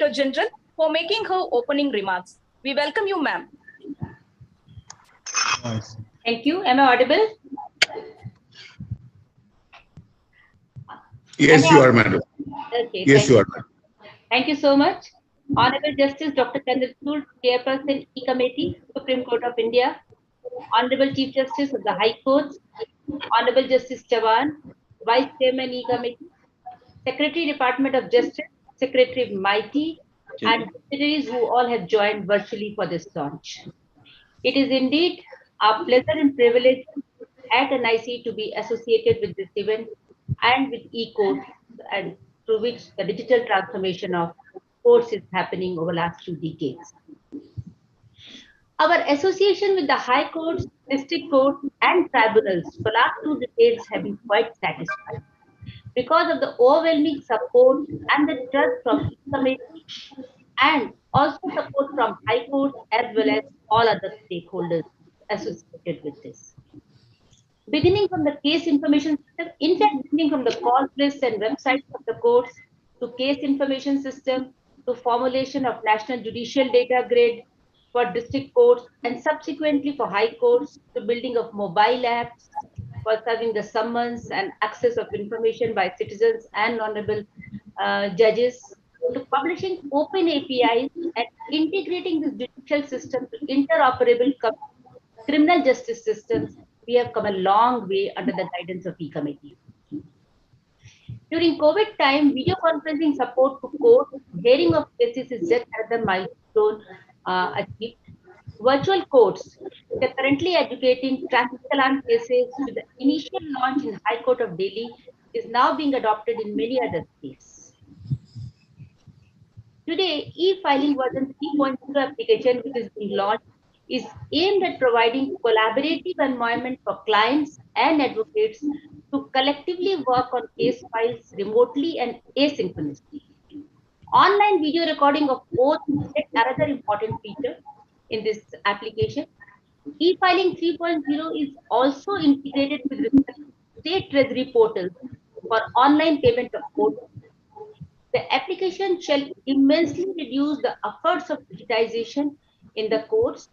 Director General, for making her opening remarks. We welcome you, ma'am. Thank you. Am I audible? Yes, you are, madam. Okay. Yes, you are. Thank you so much. Honorable Justice Dr. Chandrachud, Chairperson E-Committee, Supreme Court of India. Honorable Chief Justice of the High Courts, Honorable Justice Chavan, Vice Chairman E-Committee, Secretary Department of Justice, Secretary Mighty, and secretaries who all have joined virtually for this launch. It is indeed our pleasure and privilege at NIC to be associated with this event and with e-court, and through which the digital transformation of courts is happening over the last 2 decades. Our association with the high courts, district courts, and tribunals for the last 2 decades have been quite satisfying because of the overwhelming support and the trust from e-committee, and also support from high courts as well as all other stakeholders associated with this. Beginning from the case information system, in fact, beginning from the call lists and websites of the courts, to case information system, to formulation of national judicial data grid for district courts, and subsequently for high courts, to building of mobile apps for serving the summons and access of information by citizens and honorable judges, to publishing open APIs and integrating this judicial system to interoperable criminal justice systems. We have come a long way under the guidance of E-Committee. During COVID time, video conferencing support to court, hearing of cases is just another milestone achieved. Virtual courts, they're currently educating traffic challan cases with the initial launch in High Court of Delhi, is now being adopted in many other states. Today, e-filing version 3.0 application, which is being launched, is aimed at providing collaborative environment for clients and advocates to collectively work on case files remotely and asynchronously. Online video recording of oath is another important feature in this application. E-filing 3.0 is also integrated with respect to state treasury portals for online payment of court. The application shall immensely reduce the efforts of digitization in the courts.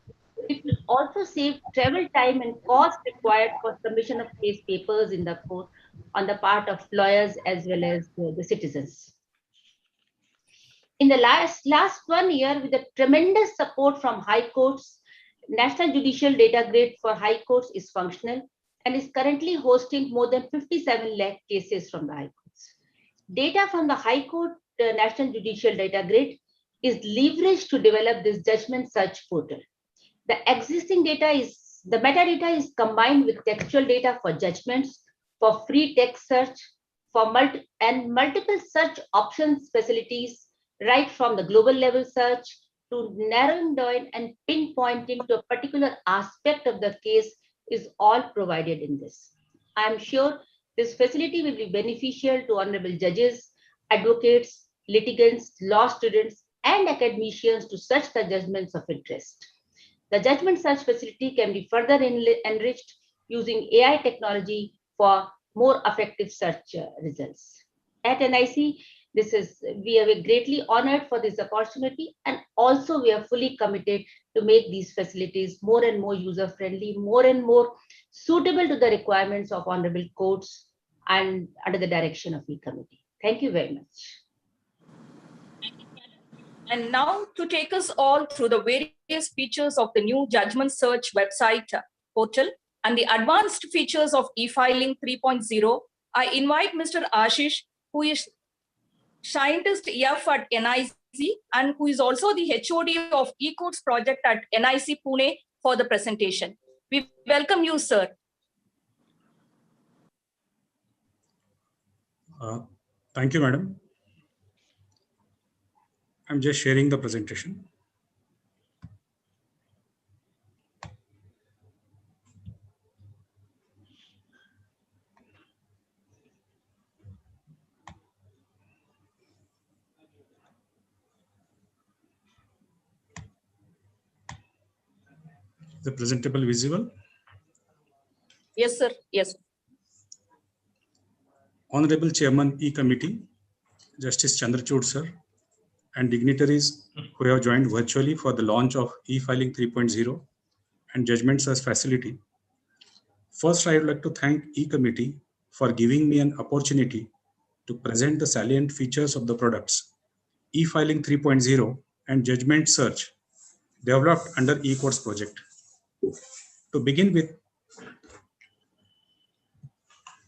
It will also save travel time and cost required for submission of case papers in the court on the part of lawyers as well as the citizens. In the last 1 year, with the tremendous support from high courts, National Judicial Data Grid for high courts is functional and is currently hosting more than 57 lakh cases from the high courts. Data from the High Court National Judicial Data Grid is leveraged to develop this judgment search portal. The existing data is, the metadata is combined with textual data for judgments, for free text search, for multiple search options facilities, right from the global level search to narrowing down and pinpointing to a particular aspect of the case is all provided in this. I am sure this facility will be beneficial to honorable judges, advocates, litigants, law students, and academicians to search the judgments of interest. The judgment search facility can be further enriched using AI technology for more effective search results. At NIC, we are greatly honored for this opportunity, and also we are fully committed to make these facilities more and more user-friendly, more and more suitable to the requirements of honorable courts and under the direction of E-Committee. Thank you very much. And now to take us all through the various features of the new Judgment Search website portal and the advanced features of e-filing 3.0, I invite Mr. Ashish, who is Scientist EF at NIC and who is also the HOD of eCourts project at NIC Pune for the presentation. We welcome you, sir. Thank you, madam. I'm just sharing the presentation. The presentable visible? Yes, sir. Yes. Honorable Chairman E-Committee, Justice Chandrachud, sir, and dignitaries who have joined virtually for the launch of e-filing 3.0 and judgment search facility. First, I would like to thank e-committee for giving me an opportunity to present the salient features of the products e-filing 3.0 and judgment search developed under eCourts project. To begin with,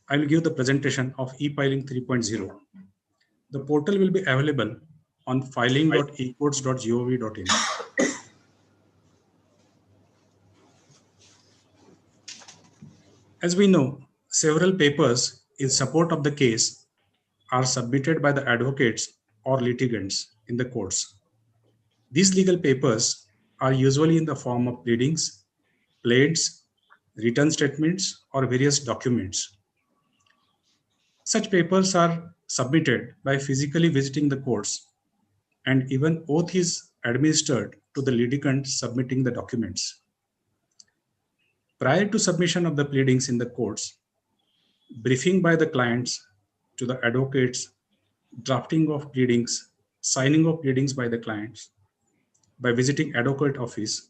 I will give the presentation of e-filing 3.0. The portal will be available on filing.ecourts.gov.in. As we know, several papers in support of the case are submitted by the advocates or litigants in the courts. These legal papers are usually in the form of pleadings, plaints, written statements, or various documents. Such papers are submitted by physically visiting the courts, and even oath is administered to the litigant submitting the documents. Prior to submission of the pleadings in the courts, briefing by the clients to the advocates, drafting of pleadings, signing of pleadings by the clients, by visiting advocate office,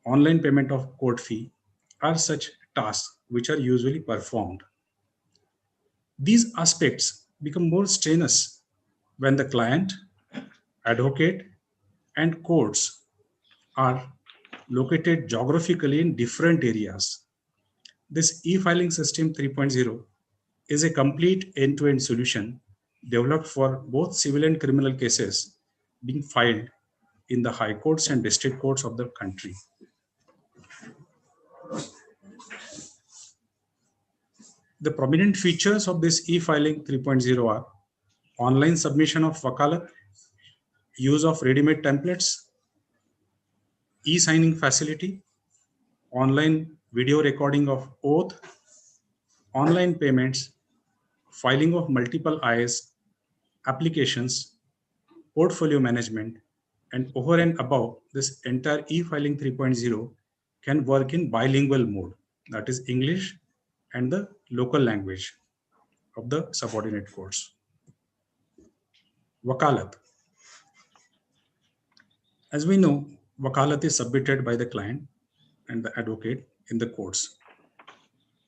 online payment of court fee are such tasks which are usually performed. These aspects become more strenuous when the client, advocate, and courts are located geographically in different areas. This e-filing system 3.0 is a complete end-to-end solution developed for both civil and criminal cases being filed in the high courts and district courts of the country. The prominent features of this e-filing 3.0 are online submission of wakalat, use of ready-made templates, e-signing facility, online video recording of oath, online payments, filing of multiple IS applications, portfolio management, and over and above, this entire e-filing 3.0 can work in bilingual mode, that is English and the local language of the subordinate courts. Wakalat. As we know, wakalat is submitted by the client and the advocate in the courts.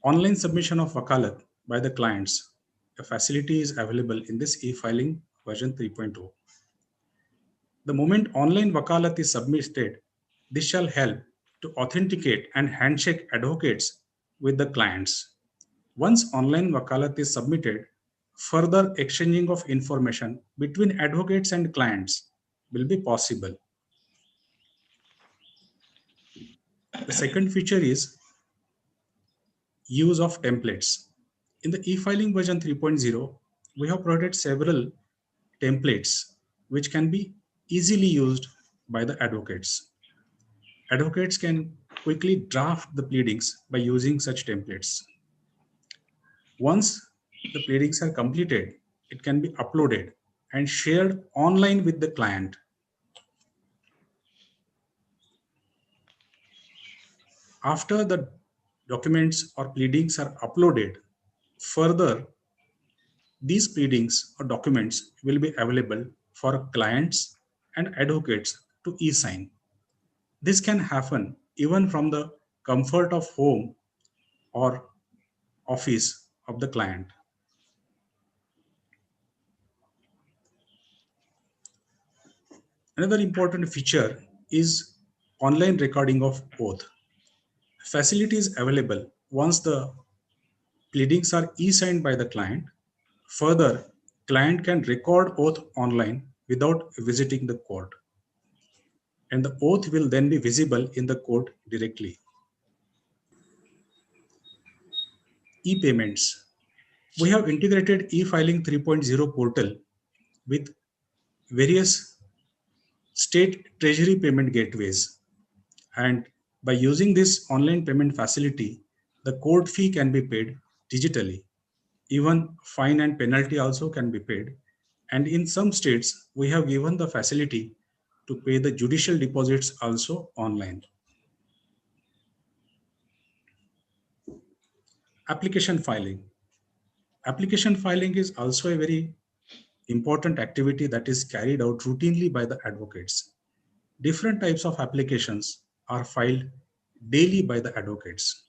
Online submission of wakalat by the clients, the facility is available in this e-filing version 3.0. The moment online wakalat is submitted, this shall help to authenticate and handshake advocates with the clients. Once online wakalat is submitted, further exchanging of information between advocates and clients will be possible. The second feature is use of templates. In the e-filing version 3.0, we have provided several templates which can be easily used by the advocates. Advocates can quickly draft the pleadings by using such templates. Once the pleadings are completed, it can be uploaded and shared online with the client. After the documents or pleadings are uploaded, further, these pleadings or documents will be available for clients and advocates to e-sign. This can happen even from the comfort of home or office of the client. Another important feature is online recording of oath. Facility is available once the pleadings are e-signed by the client. Further, client can record oath online without visiting the court, and the oath will then be visible in the court directly. E-payments. We have integrated e-filing 3.0 portal with various state treasury payment gateways. And by using this online payment facility, the court fee can be paid digitally. Even fine and penalty also can be paid. And in some states, we have given the facility to pay the judicial deposits also online. Application filing. Application filing is also a very important activity that is carried out routinely by the advocates. Different types of applications are filed daily by the advocates,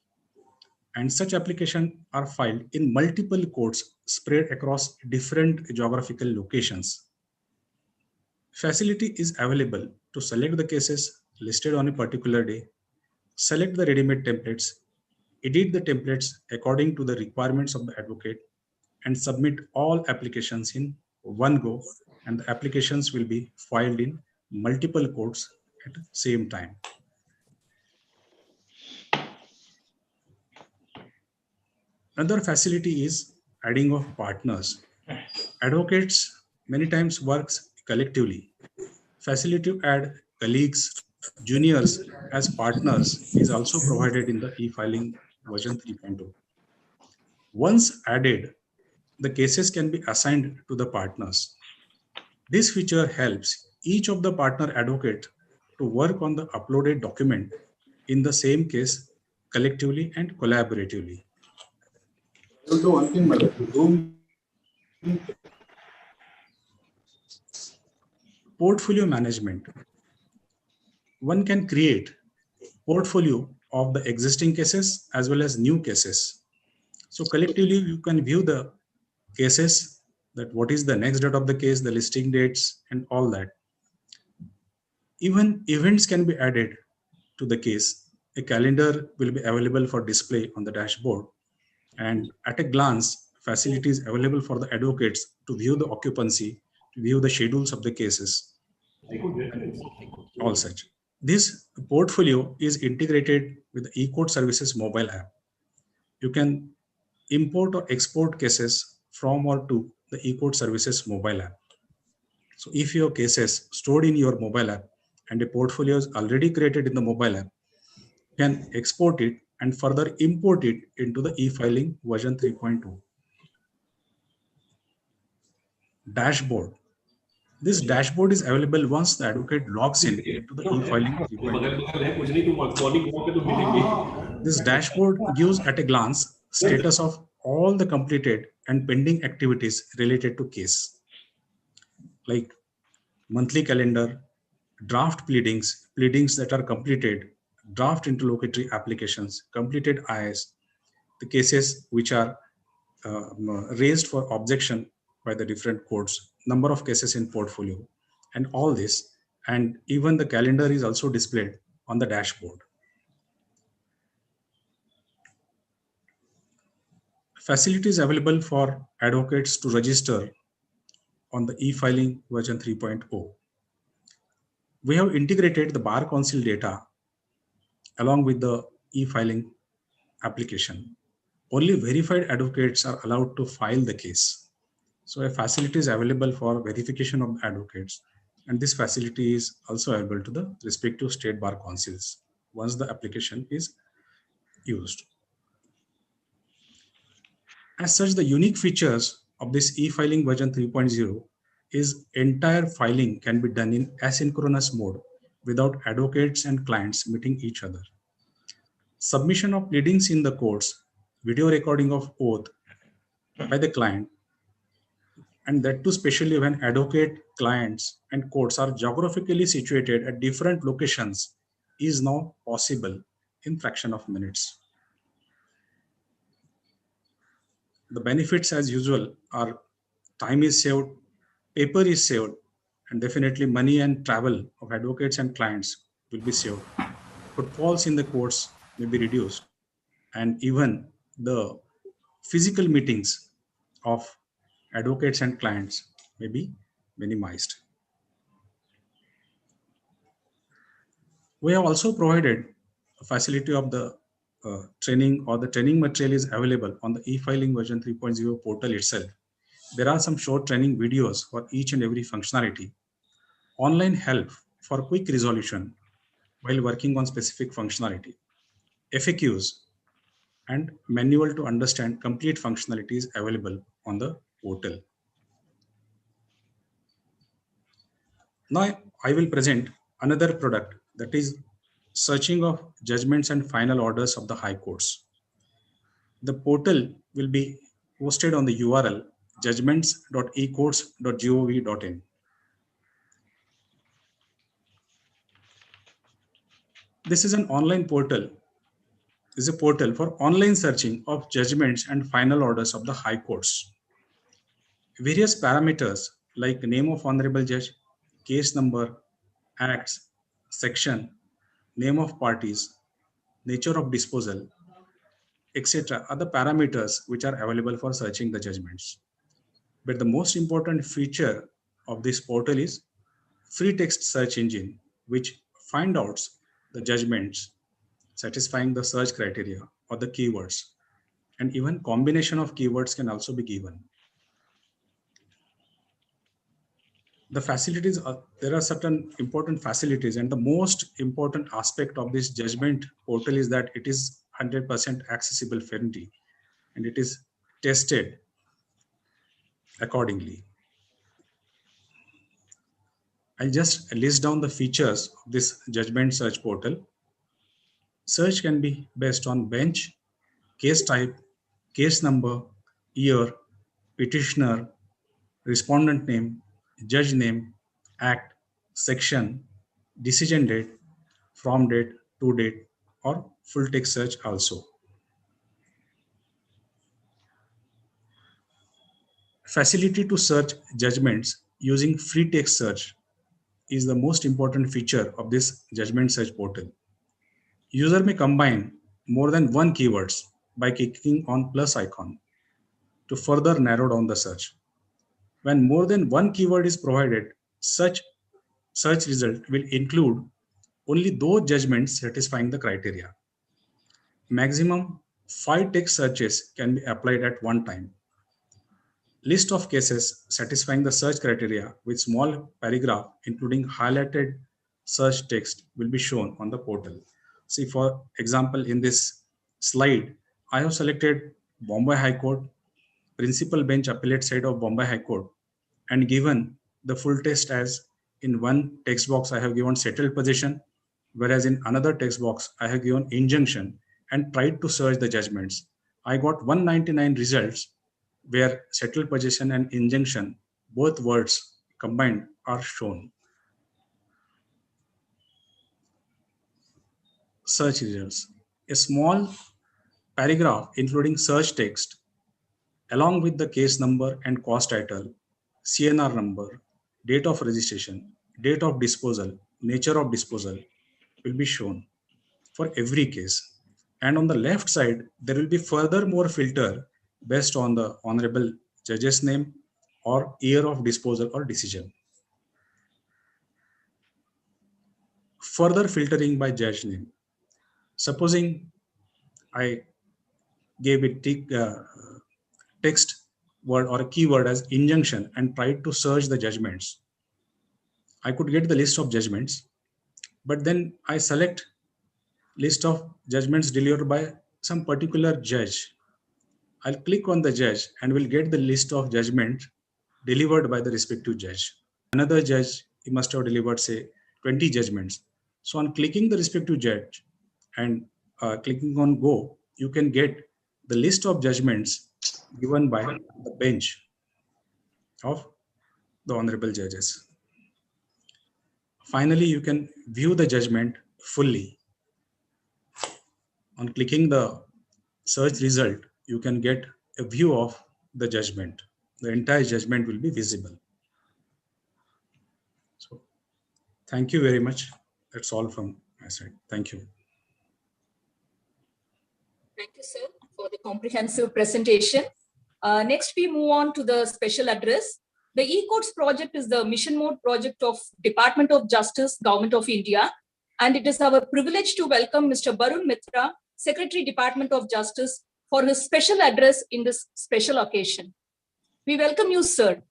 and such applications are filed in multiple courts spread across different geographical locations. Facility is available to select the cases listed on a particular day, select the ready-made templates, edit the templates according to the requirements of the advocate, and submit all applications in one go, and the applications will be filed in multiple courts at the same time. Another facility is adding of partners. Advocates many times works collectively. Facility to add colleagues, juniors as partners is also provided in the e-filing version 3.2. Once added, the cases can be assigned to the partners. This feature helps each of the partner advocate to work on the uploaded document in the same case collectively and collaboratively. Portfolio management. One can create portfolio of the existing cases as well as new cases. So collectively, you can view the cases, that what is the next date of the case, the listing dates, and all that. Even events can be added to the case. A calendar will be available for display on the dashboard. And at a glance, facilities available for the advocates to view the occupancy, to view the schedules of the cases, all such. This portfolio is integrated with the eCourt Services mobile app. You can import or export cases from or to the eCourt Services mobile app. So if your cases stored in your mobile app and a portfolio is already created in the mobile app, you can export it and further import it into the e-filing version 3.2. Dashboard. This dashboard is available once the advocate logs in into the e-filing 3.2. This dashboard gives at a glance status of all the completed and pending activities related to case, like monthly calendar, draft pleadings, pleadings that are completed, draft interlocutory applications, completed IS, the cases which are raised for objection by the different courts, number of cases in portfolio, and all this. And even the calendar is also displayed on the dashboard. Facilities available for advocates to register on the e-filing version 3.0. We have integrated the Bar Council data along with the e-filing application. Only verified advocates are allowed to file the case. So a facility is available for verification of advocates, and this facility is also available to the respective state bar councils once the application is used. As such, the unique features of this e-filing version 3.0 is entire filing can be done in asynchronous mode without advocates and clients meeting each other. Submission of pleadings in the courts, video recording of oath by the client, and that too especially when advocate, clients, and courts are geographically situated at different locations, is now possible in fraction of minutes. The benefits as usual are time is saved, paper is saved, and definitely money and travel of advocates and clients will be saved. Footfalls in the courts may be reduced, and even the physical meetings of advocates and clients may be minimized. We have also provided a facility of the training, or the training material is available on the e-filing version 3.0 portal itself. There are some short training videos for each and every functionality. Online help for quick resolution while working on specific functionality. FAQs and manual to understand complete functionalities available on the portal. Now I will present another product, that is searching of judgments and final orders of the high courts. The portal will be hosted on the URL judgments.ecourts.gov.in. This is an online portal, is a portal for online searching of judgments and final orders of the high courts. Various parameters like name of honorable judge, case number, acts, section, name of parties, nature of disposal, etc. are the parameters which are available for searching the judgments. But the most important feature of this portal is free text search engine, which find out the judgments satisfying the search criteria or the keywords. And even combination of keywords can also be given. The facilities, there are certain important facilities, and the most important aspect of this judgment portal is that it is 100% accessible friendly and it is tested accordingly. I'll just list down the features of this judgment search portal. Search can be based on bench, case type, case number, year, petitioner, respondent name, judge name, act, section, decision date, from date, to date, or full text search also. Facility to search judgments using free text search is the most important feature of this judgment search portal. User may combine more than one keywords by clicking on plus icon to further narrow down the search. When more than one keyword is provided, such search result will include only those judgments satisfying the criteria. Maximum 5 text searches can be applied at one time. List of cases satisfying the search criteria with small paragraph including highlighted search text will be shown on the portal. See, for example, in this slide, I have selected Bombay High Court, Principal Bench Appellate Side of Bombay High Court, and given the full text as in one text box I have given settled possession, whereas in another text box I have given injunction and tried to search the judgments. I got 199 results where settled possession and injunction, both words combined, are shown. Search results. A small paragraph including search text along with the case number and cause title, CNR number, date of registration, date of disposal, nature of disposal will be shown for every case. And on the left side, there will be further more filter based on the honorable judge's name or year of disposal or decision. Further filtering by judge name. Supposing I gave it text word or a keyword as injunction and tried to search the judgments, I could get the list of judgments, but then I select list of judgments delivered by some particular judge. I'll click on the judge and will get the list of judgments delivered by the respective judge. Another judge, he must have delivered, say, 20 judgments. So on clicking the respective judge and clicking on go, you can get the list of judgments given by the bench of the honorable judges. Finally, you can view the judgment fully. On clicking the search result, you can get a view of the judgment. The entire judgment will be visible. So, thank you very much. That's all from my side. Thank you. Thank you, sir, for the comprehensive presentation. Next, we move on to the special address. The e-courts project is the mission mode project of Department of Justice, Government of India. And it is our privilege to welcome Mr. Barun Mitra, Secretary, Department of Justice, for his special address in this special occasion. We welcome you, sir.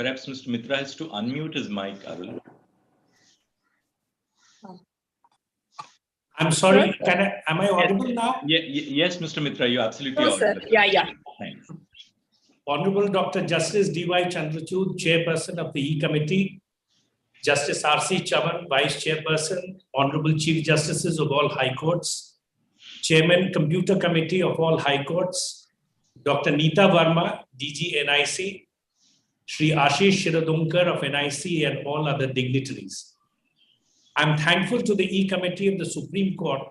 Perhaps Mr. Mitra has to unmute his mic, Arul. I'm sorry, am I audible now? Yes, Mr. Mitra, you're absolutely No, sir. audible. Yeah. Thanks. Honorable Dr. Justice D.Y. Chandrachud, Chairperson of the E-Committee, Justice R.C. Chavan, Vice Chairperson, Honorable Chief Justices of all High Courts, Chairman, Computer Committee of all High Courts, Dr. Neeta Verma, DG NIC, Shri Ashish Shiradunkar of NIC and all other dignitaries. I'm thankful to the E-Committee of the Supreme Court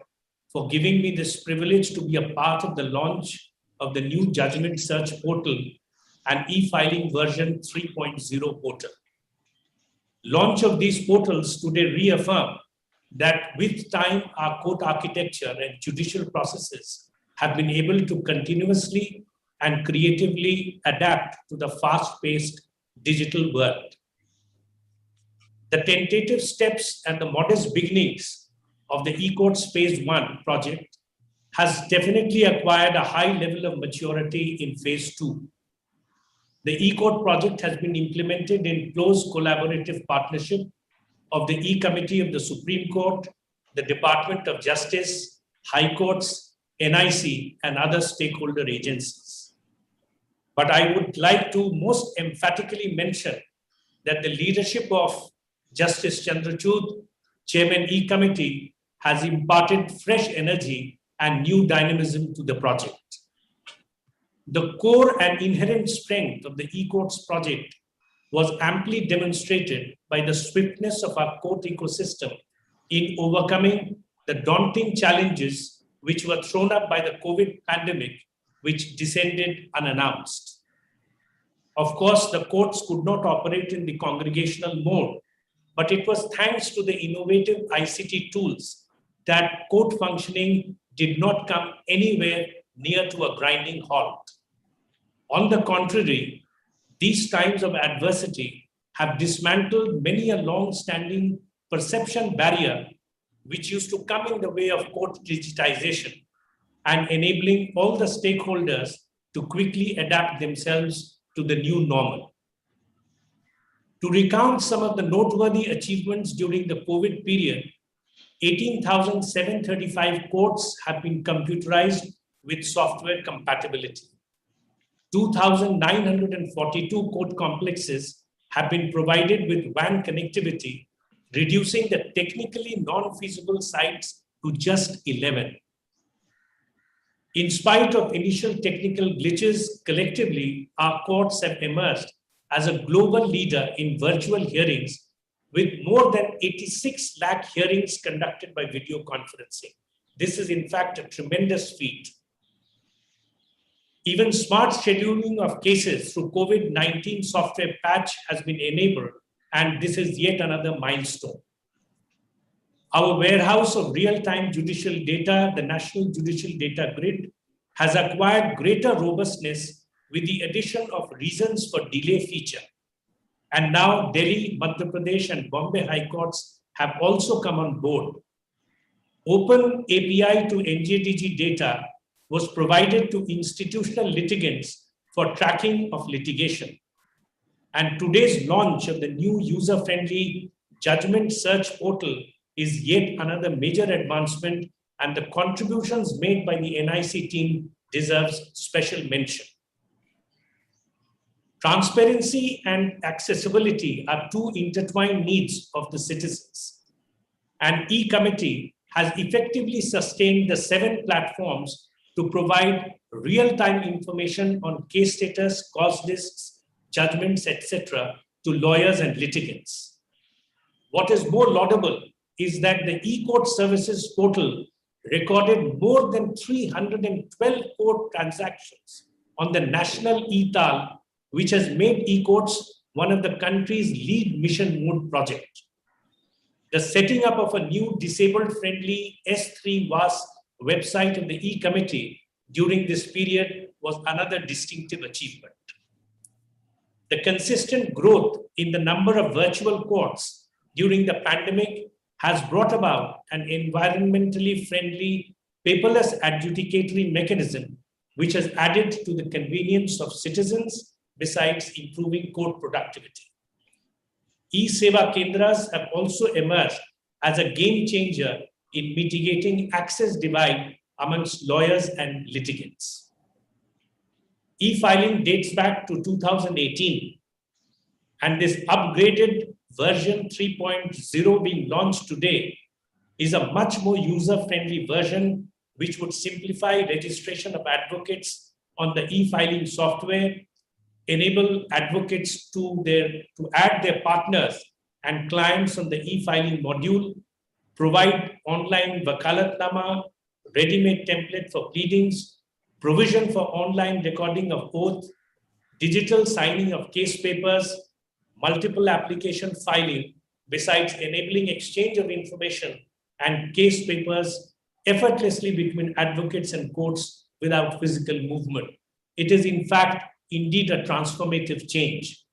for giving me this privilege to be a part of the launch of the new Judgment Search Portal and e-filing version 3.0 portal. Launch of these portals today reaffirm that with time, our court architecture and judicial processes have been able to continuously and creatively adapt to the fast-paced digital world. The tentative steps and the modest beginnings of the eCourts Phase 1 project has definitely acquired a high level of maturity in Phase 2. The eCourt project has been implemented in close collaborative partnership of the E-Committee of the Supreme Court, the Department of Justice, High Courts, NIC, and other stakeholder agencies. But I would like to most emphatically mention that the leadership of Justice Chandrachud, Chairman E-Committee, has imparted fresh energy and new dynamism to the project. The core and inherent strength of the eCourts project was amply demonstrated by the swiftness of our court ecosystem in overcoming the daunting challenges which were thrown up by the COVID pandemic, which descended unannounced. Of course, the courts could not operate in the congregational mode, but it was thanks to the innovative ICT tools that court functioning did not come anywhere near to a grinding halt. On the contrary, these times of adversity have dismantled many a long-standing perception barrier which used to come in the way of court digitization and enabling all the stakeholders to quickly adapt themselves to the new normal. To recount some of the noteworthy achievements during the COVID period, 18,735 courts have been computerized with software compatibility. 2,942 court complexes have been provided with WAN connectivity, reducing the technically non-feasible sites to just 11. In spite of initial technical glitches, collectively, our courts have emerged as a global leader in virtual hearings with more than 86 lakh hearings conducted by video conferencing. This is in fact a tremendous feat. Even smart scheduling of cases through COVID-19 software patch has been enabled, and this is yet another milestone. Our warehouse of real-time judicial data, the National Judicial Data Grid, has acquired greater robustness with the addition of reasons for delay feature. And now Delhi, Madhya Pradesh, and Bombay High Courts have also come on board. Open API to NJDG data was provided to institutional litigants for tracking of litigation. And today's launch of the new user-friendly Judgment Search Portal is yet another major advancement, and the contributions made by the NIC team deserves special mention. Transparency and accessibility are two intertwined needs of the citizens. And E-Committee has effectively sustained the 7 platforms to provide real-time information on case status, cause lists, judgments, etc. to lawyers and litigants. What is more laudable is that the eCourt Services Portal recorded more than 312 court transactions on the national eTAL, which has made eCourts one of the country's lead mission mode project. The setting up of a new disabled-friendly S3 VAS website of the E-Committee during this period was another distinctive achievement. The consistent growth in the number of virtual courts during the pandemic has brought about an environmentally friendly, paperless adjudicatory mechanism, which has added to the convenience of citizens, besides improving court productivity. E-Seva Kendras have also emerged as a game changer in mitigating access divide amongst lawyers and litigants. E-filing dates back to 2018, and this upgraded version 3.0 being launched today is a much more user-friendly version which would simplify registration of advocates on the e-filing software, enable advocates to add their partners and clients on the e-filing module, provide online vakalatnama, ready-made template for pleadings, provision for online recording of oath, digital signing of case papers, multiple application filing, besides enabling exchange of information and case papers effortlessly between advocates and courts without physical movement. It is in fact indeed a transformative change.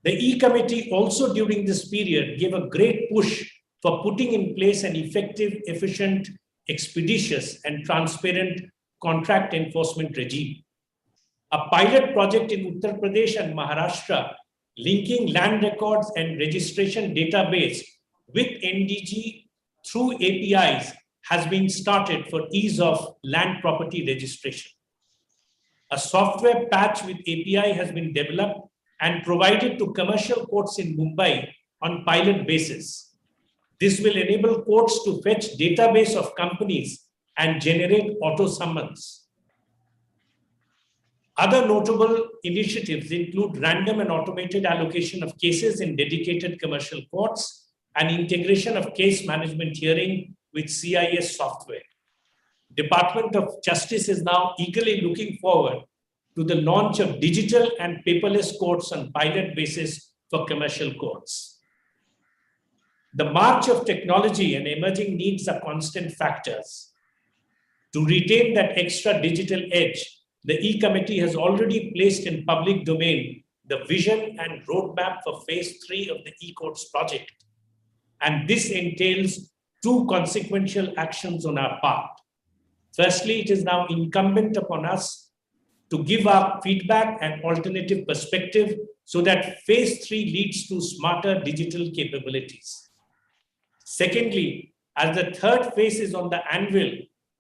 The E-Committee also during this period gave a great push for putting in place an effective, efficient, expeditious and transparent contract enforcement regime. A pilot project in Uttar Pradesh and Maharashtra linking land records and registration database with NDG through APIs has been started for ease of land property registration. A software patch with API has been developed and provided to commercial courts in Mumbai on pilot basis. This will enable courts to fetch database of companies and generate auto summons. Other notable initiatives include random and automated allocation of cases in dedicated commercial courts and integration of case management hearing with CIS software. Department of Justice is now eagerly looking forward to the launch of digital and paperless courts on pilot basis for commercial courts. The march of technology and emerging needs are constant factors. To retain that extra digital edge, the E-Committee has already placed in public domain the vision and roadmap for phase 3 of the E-Courts project. And this entails two consequential actions on our part. Firstly, it is now incumbent upon us to give our feedback and alternative perspective so that phase 3 leads to smarter digital capabilities. Secondly, as the third phase is on the anvil,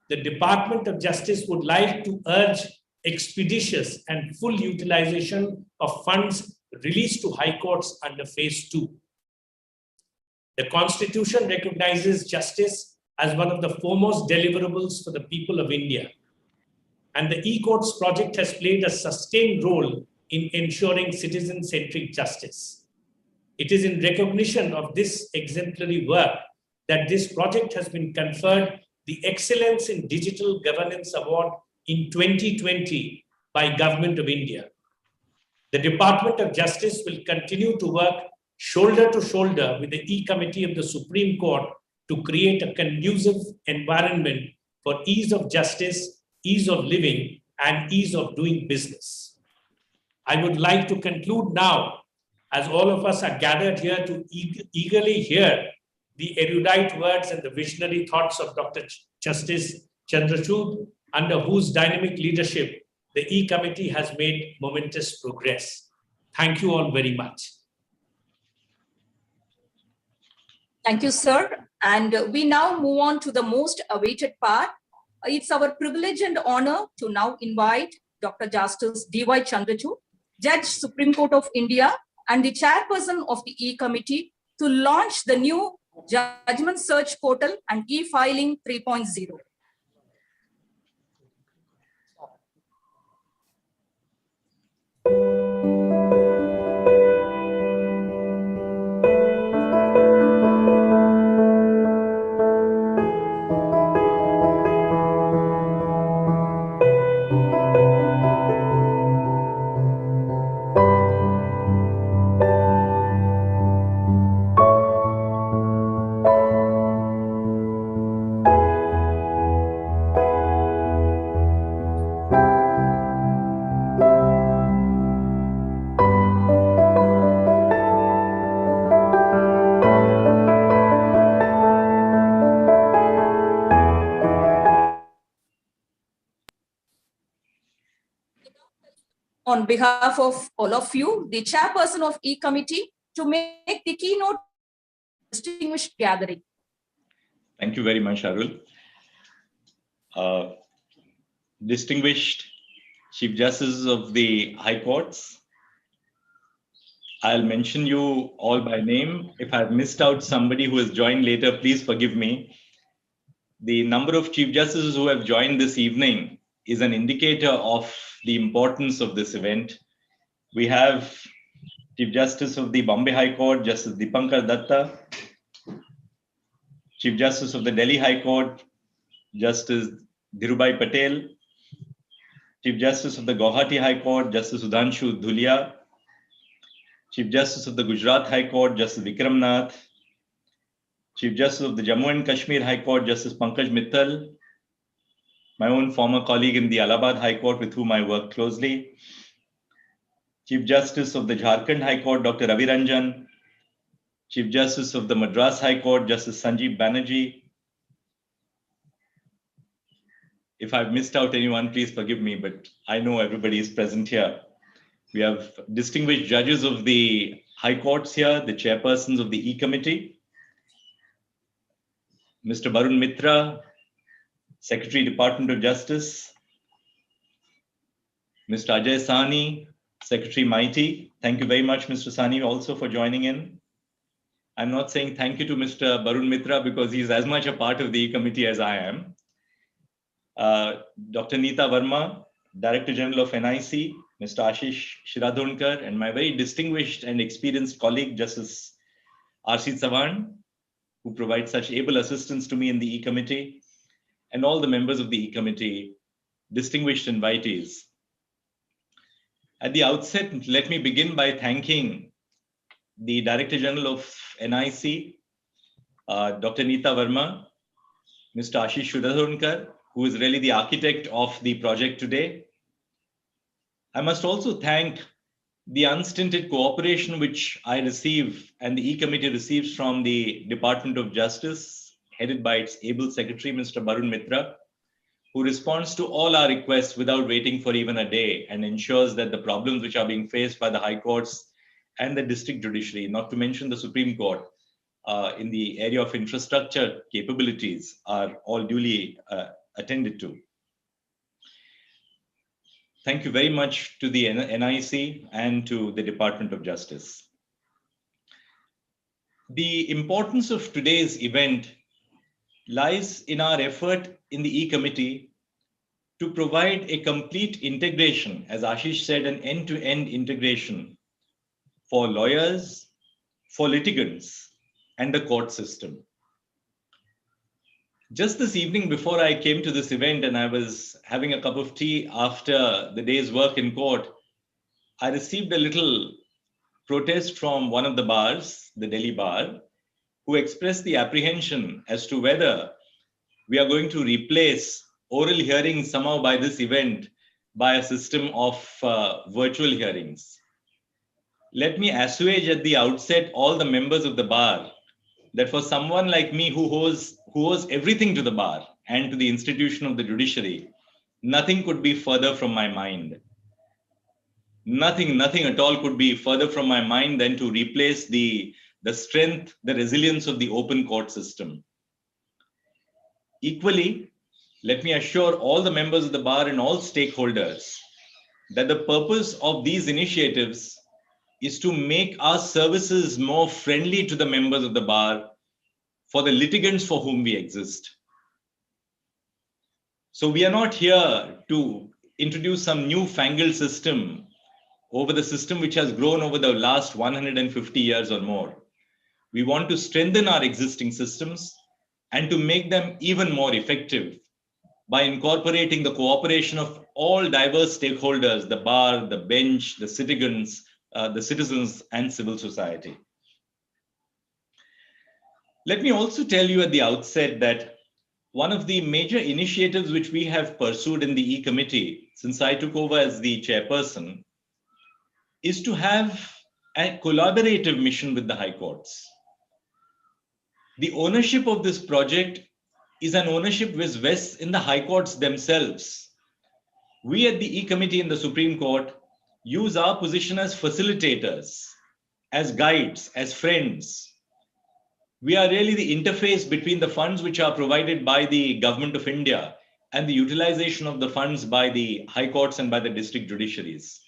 the Department of Justice would like to urge expeditious and full utilization of funds released to high courts under phase 2. The Constitution recognizes justice as one of the foremost deliverables for the people of India. And the E-Courts project has played a sustained role in ensuring citizen-centric justice. It is in recognition of this exemplary work that this project has been conferred the Excellence in Digital Governance Award in 2020 by Government of India. The Department of Justice will continue to work shoulder to shoulder with the E-Committee of the Supreme Court to create a conducive environment for ease of justice, ease of living, and ease of doing business. I would like to conclude now, as all of us are gathered here to eagerly hear the erudite words and the visionary thoughts of Dr. Justice Chandrachud, under whose dynamic leadership the E-Committee has made momentous progress. Thank you all very much. Thank you, sir. And we now move on to the most awaited part. It's our privilege and honor to now invite Dr. Justice D.Y. Chandrachud, Judge, Supreme Court of India, and the chairperson of the E-Committee to launch the new Judgment Search Portal and E-Filing 3.0. on behalf of all of you, the chairperson of E-Committee, to make the keynote distinguished gathering. Thank you very much, Arul. Distinguished Chief Justices of the High Courts, I'll mention you all by name. If I've missed out somebody who has joined later, please forgive me. The number of Chief Justices who have joined this evening is an indicator of the importance of this event. We have Chief Justice of the Bombay High Court, Justice Dipankar Datta, Chief Justice of the Delhi High Court, Justice Dhirubhai Patel, Chief Justice of the Guwahati High Court, Justice Sudhanshu Dhulia, Chief Justice of the Gujarat High Court, Justice Vikram Nath, Chief Justice of the Jammu and Kashmir High Court, Justice Pankaj Mittal, my own former colleague in the Allahabad High Court with whom I work closely, Chief Justice of the Jharkhand High Court, Dr. Ravi Ranjan, Chief Justice of the Madras High Court, Justice Sanjeev Banerjee. If I've missed out anyone, please forgive me, but I know everybody is present here. We have distinguished judges of the High Courts here, the chairpersons of the E-Committee, Mr. Barun Mitra, Secretary, Department of Justice, Mr. Ajay Sahni, Secretary MeitY. Thank you very much, Mr. Sahni, also for joining in. I'm not saying thank you to Mr. Barun Mitra because he's as much a part of the E-Committee as I am. Dr. Neeta Verma, Director General of NIC, Mr. Ashish Shiradhonkar, and my very distinguished and experienced colleague, Justice R.C. Chavan, who provides such able assistance to me in the E-Committee, and all the members of the E-Committee, distinguished invitees. At the outset, let me begin by thanking the Director General of NIC, Dr. Neeta Verma, Mr. Ashish Shiradhonkar, who is really the architect of the project today. I must also thank the unstinted cooperation which I receive and the E-Committee receives from the Department of Justice, headed by its able secretary, Mr. Barun Mitra, who responds to all our requests without waiting for even a day and ensures that the problems which are being faced by the High Courts and the District Judiciary, not to mention the Supreme Court, in the area of infrastructure capabilities are all duly attended to. Thank you very much to the NIC and to the Department of Justice. The importance of today's event lies in our effort in the E-Committee to provide a complete integration, as Ashish said, an end-to-end integration for lawyers, for litigants, and the court system. Just this evening before I came to this event and I was having a cup of tea after the day's work in court, I received a little protest from one of the bars, the Delhi bar, who expressed the apprehension as to whether we are going to replace oral hearings somehow by this event by a system of virtual hearings. Let me assuage at the outset all the members of the bar that for someone like me who owes everything to the bar and to the institution of the judiciary, nothing could be further from my mind. Nothing at all could be further from my mind than to replace the strength, the resilience of the open court system. Equally, let me assure all the members of the bar and all stakeholders that the purpose of these initiatives is to make our services more friendly to the members of the bar for the litigants for whom we exist. So we are not here to introduce some newfangled system over the system which has grown over the last 150 years or more. We want to strengthen our existing systems and to make them even more effective by incorporating the cooperation of all diverse stakeholders, the bar, the bench, the citizens, and civil society. Let me also tell you at the outset that one of the major initiatives which we have pursued in the E-Committee since I took over as the chairperson is to have a collaborative mission with the High Courts. The ownership of this project is an ownership which vests in the High Courts themselves. We at the E-Committee in the Supreme Court use our position as facilitators, as guides, as friends. We are really the interface between the funds which are provided by the Government of India and the utilization of the funds by the high courts and by the district judiciaries.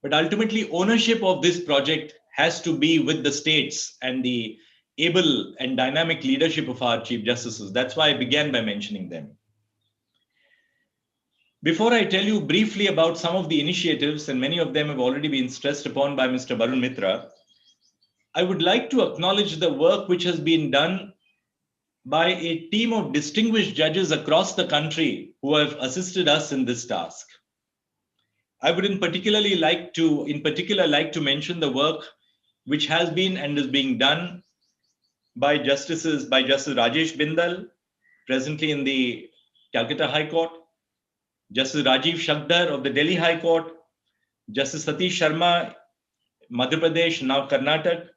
But ultimately, ownership of this project has to be with the states and the able and dynamic leadership of our Chief Justices. That's why I began by mentioning them. Before I tell you briefly about some of the initiatives, and many of them have already been stressed upon by Mr. Barun Mitra, I would like to acknowledge the work which has been done by a team of distinguished judges across the country who have assisted us in this task. I would in particular like to mention the work which has been and is being done by Justice Rajesh Bindal, presently in the Calcutta High Court, Justice Rajiv Shakdar of the Delhi High Court, Justice Satish Sharma, Madhya Pradesh, now Karnataka,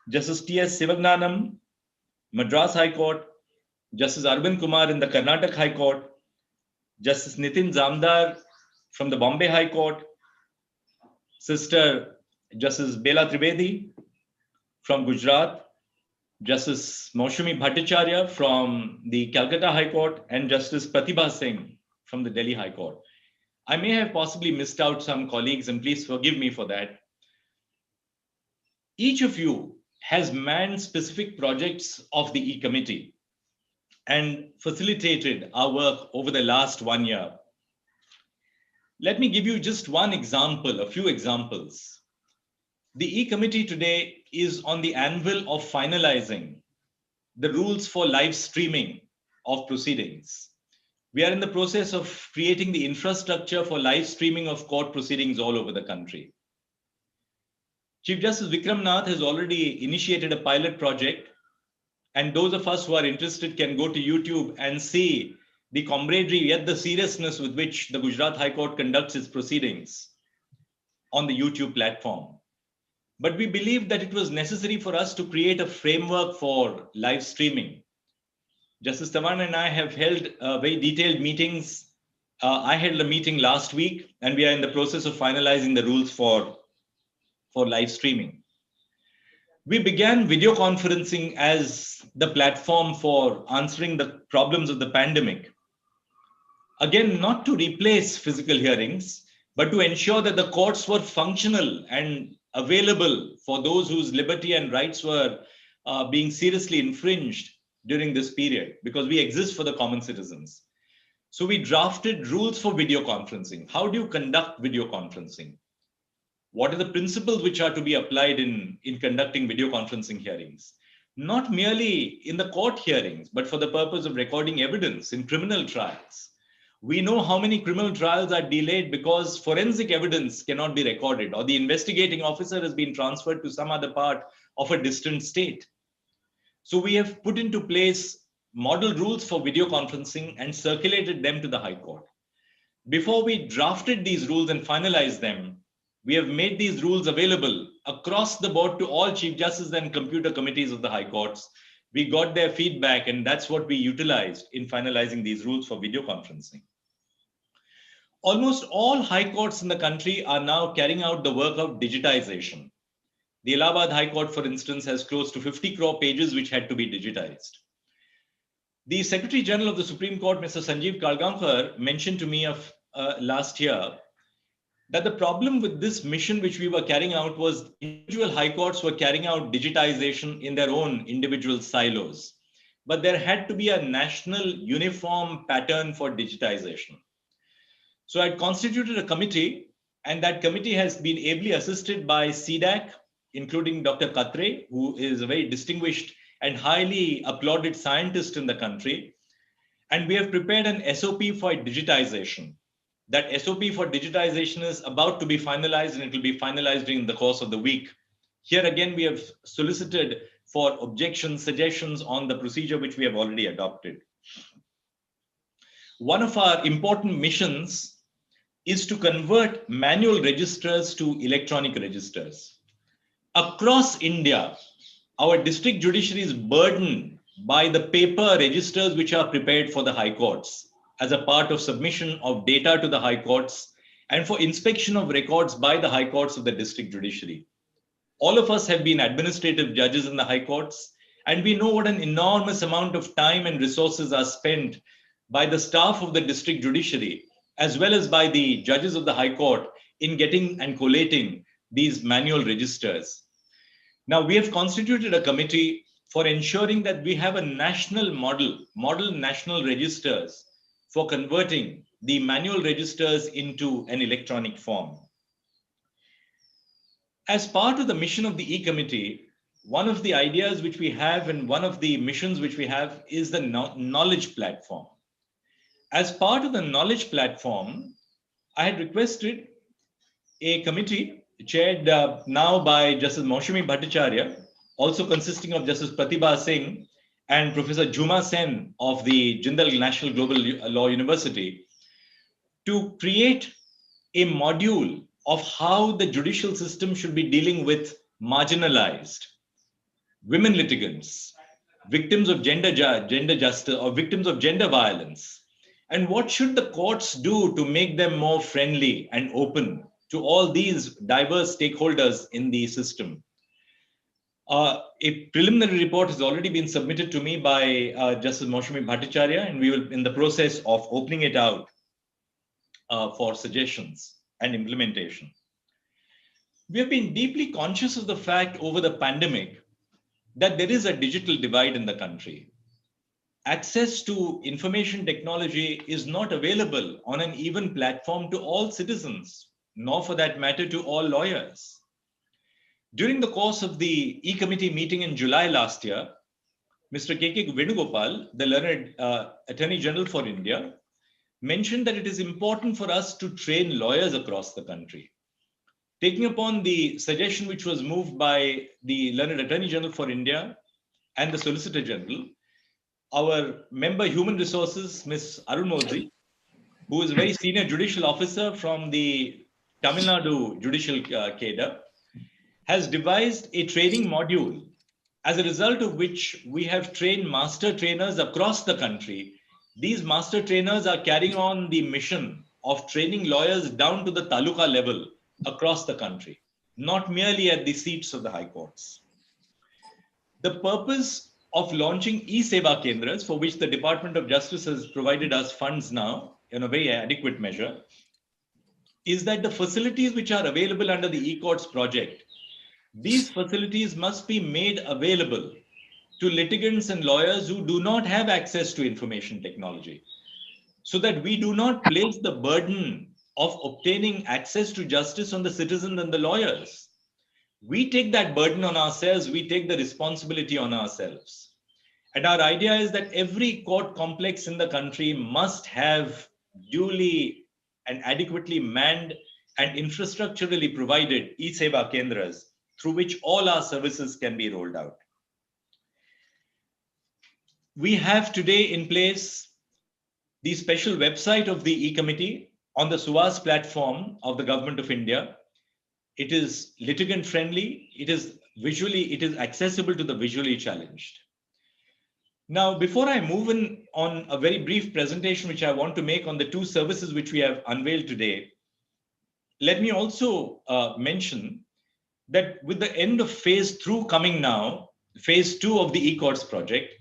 Justice T.S. Sivagnanam, Madras High Court, Justice Arvind Kumar in the Karnataka High Court, Justice Nitin Zamdar from the Bombay High Court, Sister Justice Bela Trivedi from Gujarat, Justice Maushami Bhattacharya from the Calcutta High Court, and Justice Pratibha Singh from the Delhi High Court. I may have possibly missed out some colleagues, and please forgive me for that. Each of you has manned specific projects of the E-Committee and facilitated our work over the last 1 year. Let me give you just one example, a few examples. The E-Committee today is on the anvil of finalizing the rules for live streaming of proceedings. We are in the process of creating the infrastructure for live streaming of court proceedings all over the country. Chief Justice Vikram Nath has already initiated a pilot project, and those of us who are interested can go to YouTube and see the camaraderie, yet the seriousness with which the Gujarat High Court conducts its proceedings on the YouTube platform. But we believed that it was necessary for us to create a framework for live streaming. Justice Tavan and I have held very detailed meetings. I held a meeting last week, and we are in the process of finalizing the rules for live streaming. We began video conferencing as the platform for answering the problems of the pandemic. Again, not to replace physical hearings, but to ensure that the courts were functional and available for those whose liberty and rights were being seriously infringed during this period, because we exist for the common citizens. So we drafted rules for video conferencing. How do you conduct video conferencing? What are the principles which are to be applied in conducting video conferencing hearings? Not merely in the court hearings, but for the purpose of recording evidence in criminal trials. We know how many criminal trials are delayed because forensic evidence cannot be recorded, or the investigating officer has been transferred to some other part of a distant state. So we have put into place model rules for video conferencing and circulated them to the High Court. Before we drafted these rules and finalized them, we have made these rules available across the board to all Chief Justices and computer committees of the High Courts. We got their feedback, and that's what we utilized in finalizing these rules for video conferencing. Almost all high courts in the country are now carrying out the work of digitization. The Allahabad High Court, for instance, has close to 50 crore pages which had to be digitized. The Secretary General of the Supreme Court, Mr. Sanjeev Kalgaonkar, mentioned to me last year that the problem with this mission which we were carrying out was individual high courts were carrying out digitization in their own individual silos. But there had to be a national uniform pattern for digitization. So I constituted a committee, and that committee has been ably assisted by CDAC, including Dr. Katre, who is a very distinguished and highly applauded scientist in the country. And we have prepared an SOP for digitization. That SOP for digitization is about to be finalized, and it will be finalized in the course of the week. Here again, we have solicited for objections, suggestions on the procedure which we have already adopted. One of our important missions is to convert manual registers to electronic registers. Across India, our district judiciary is burdened by the paper registers which are prepared for the high courts as a part of submission of data to the high courts and for inspection of records by the high courts of the district judiciary. All of us have been administrative judges in the high courts, and we know what an enormous amount of time and resources are spent by the staff of the district judiciary, as well as by the judges of the high court in getting and collating these manual registers. Now, we have constituted a committee for ensuring that we have a national model national registers for converting the manual registers into an electronic form. As part of the mission of the E-Committee, one of the ideas which we have and one of the missions which we have is the knowledge platform. As part of the knowledge platform, I had requested a committee chaired now by Justice Moushami Bhattacharya, also consisting of Justice Pratibha Singh and Professor Juma Sen of the Jindal National Global Law University, to create a module of how the judicial system should be dealing with marginalized women litigants, victims of gender justice or victims of gender violence, and what should the courts do to make them more friendly and open to all these diverse stakeholders in the system. A preliminary report has already been submitted to me by Justice Moushami Bhattacharya, and we will in the process of opening it out for suggestions and implementation. We have been deeply conscious of the fact over the pandemic that there is a digital divide in the country. Access to information technology is not available on an even platform to all citizens, nor for that matter to all lawyers. During the course of the E-Committee meeting in July last year, Mr. K.K. Venugopal, the learned Attorney General for India, mentioned that it is important for us to train lawyers across the country. Taking upon the suggestion which was moved by the learned Attorney General for India and the Solicitor General, our member Human Resources, Ms. Arun Moulty, who is a very senior judicial officer from the Tamil Nadu judicial cadre, has devised a training module, as a result of which we have trained master trainers across the country. These master trainers are carrying on the mission of training lawyers down to the taluka level across the country, not merely at the seats of the high courts. The purpose of launching e-Seva Kendras, for which the Department of Justice has provided us funds now in a very adequate measure, is that the facilities which are available under the e-Courts project, these facilities must be made available to litigants and lawyers who do not have access to information technology, so that we do not place the burden of obtaining access to justice on the citizens and the lawyers. We take that burden on ourselves, we take the responsibility on ourselves. And our idea is that every court complex in the country must have duly and adequately manned and infrastructurally provided e-Seva Kendras through which all our services can be rolled out. We have today in place the special website of the E-Committee on the SUVAS platform of the Government of India. It is litigant friendly. It is accessible to the visually challenged. Now, before I move on a very brief presentation, which I want to make on the two services which we have unveiled today, let me also mention that with the end of phase 2 coming now, phase 2 of the e-Courts project,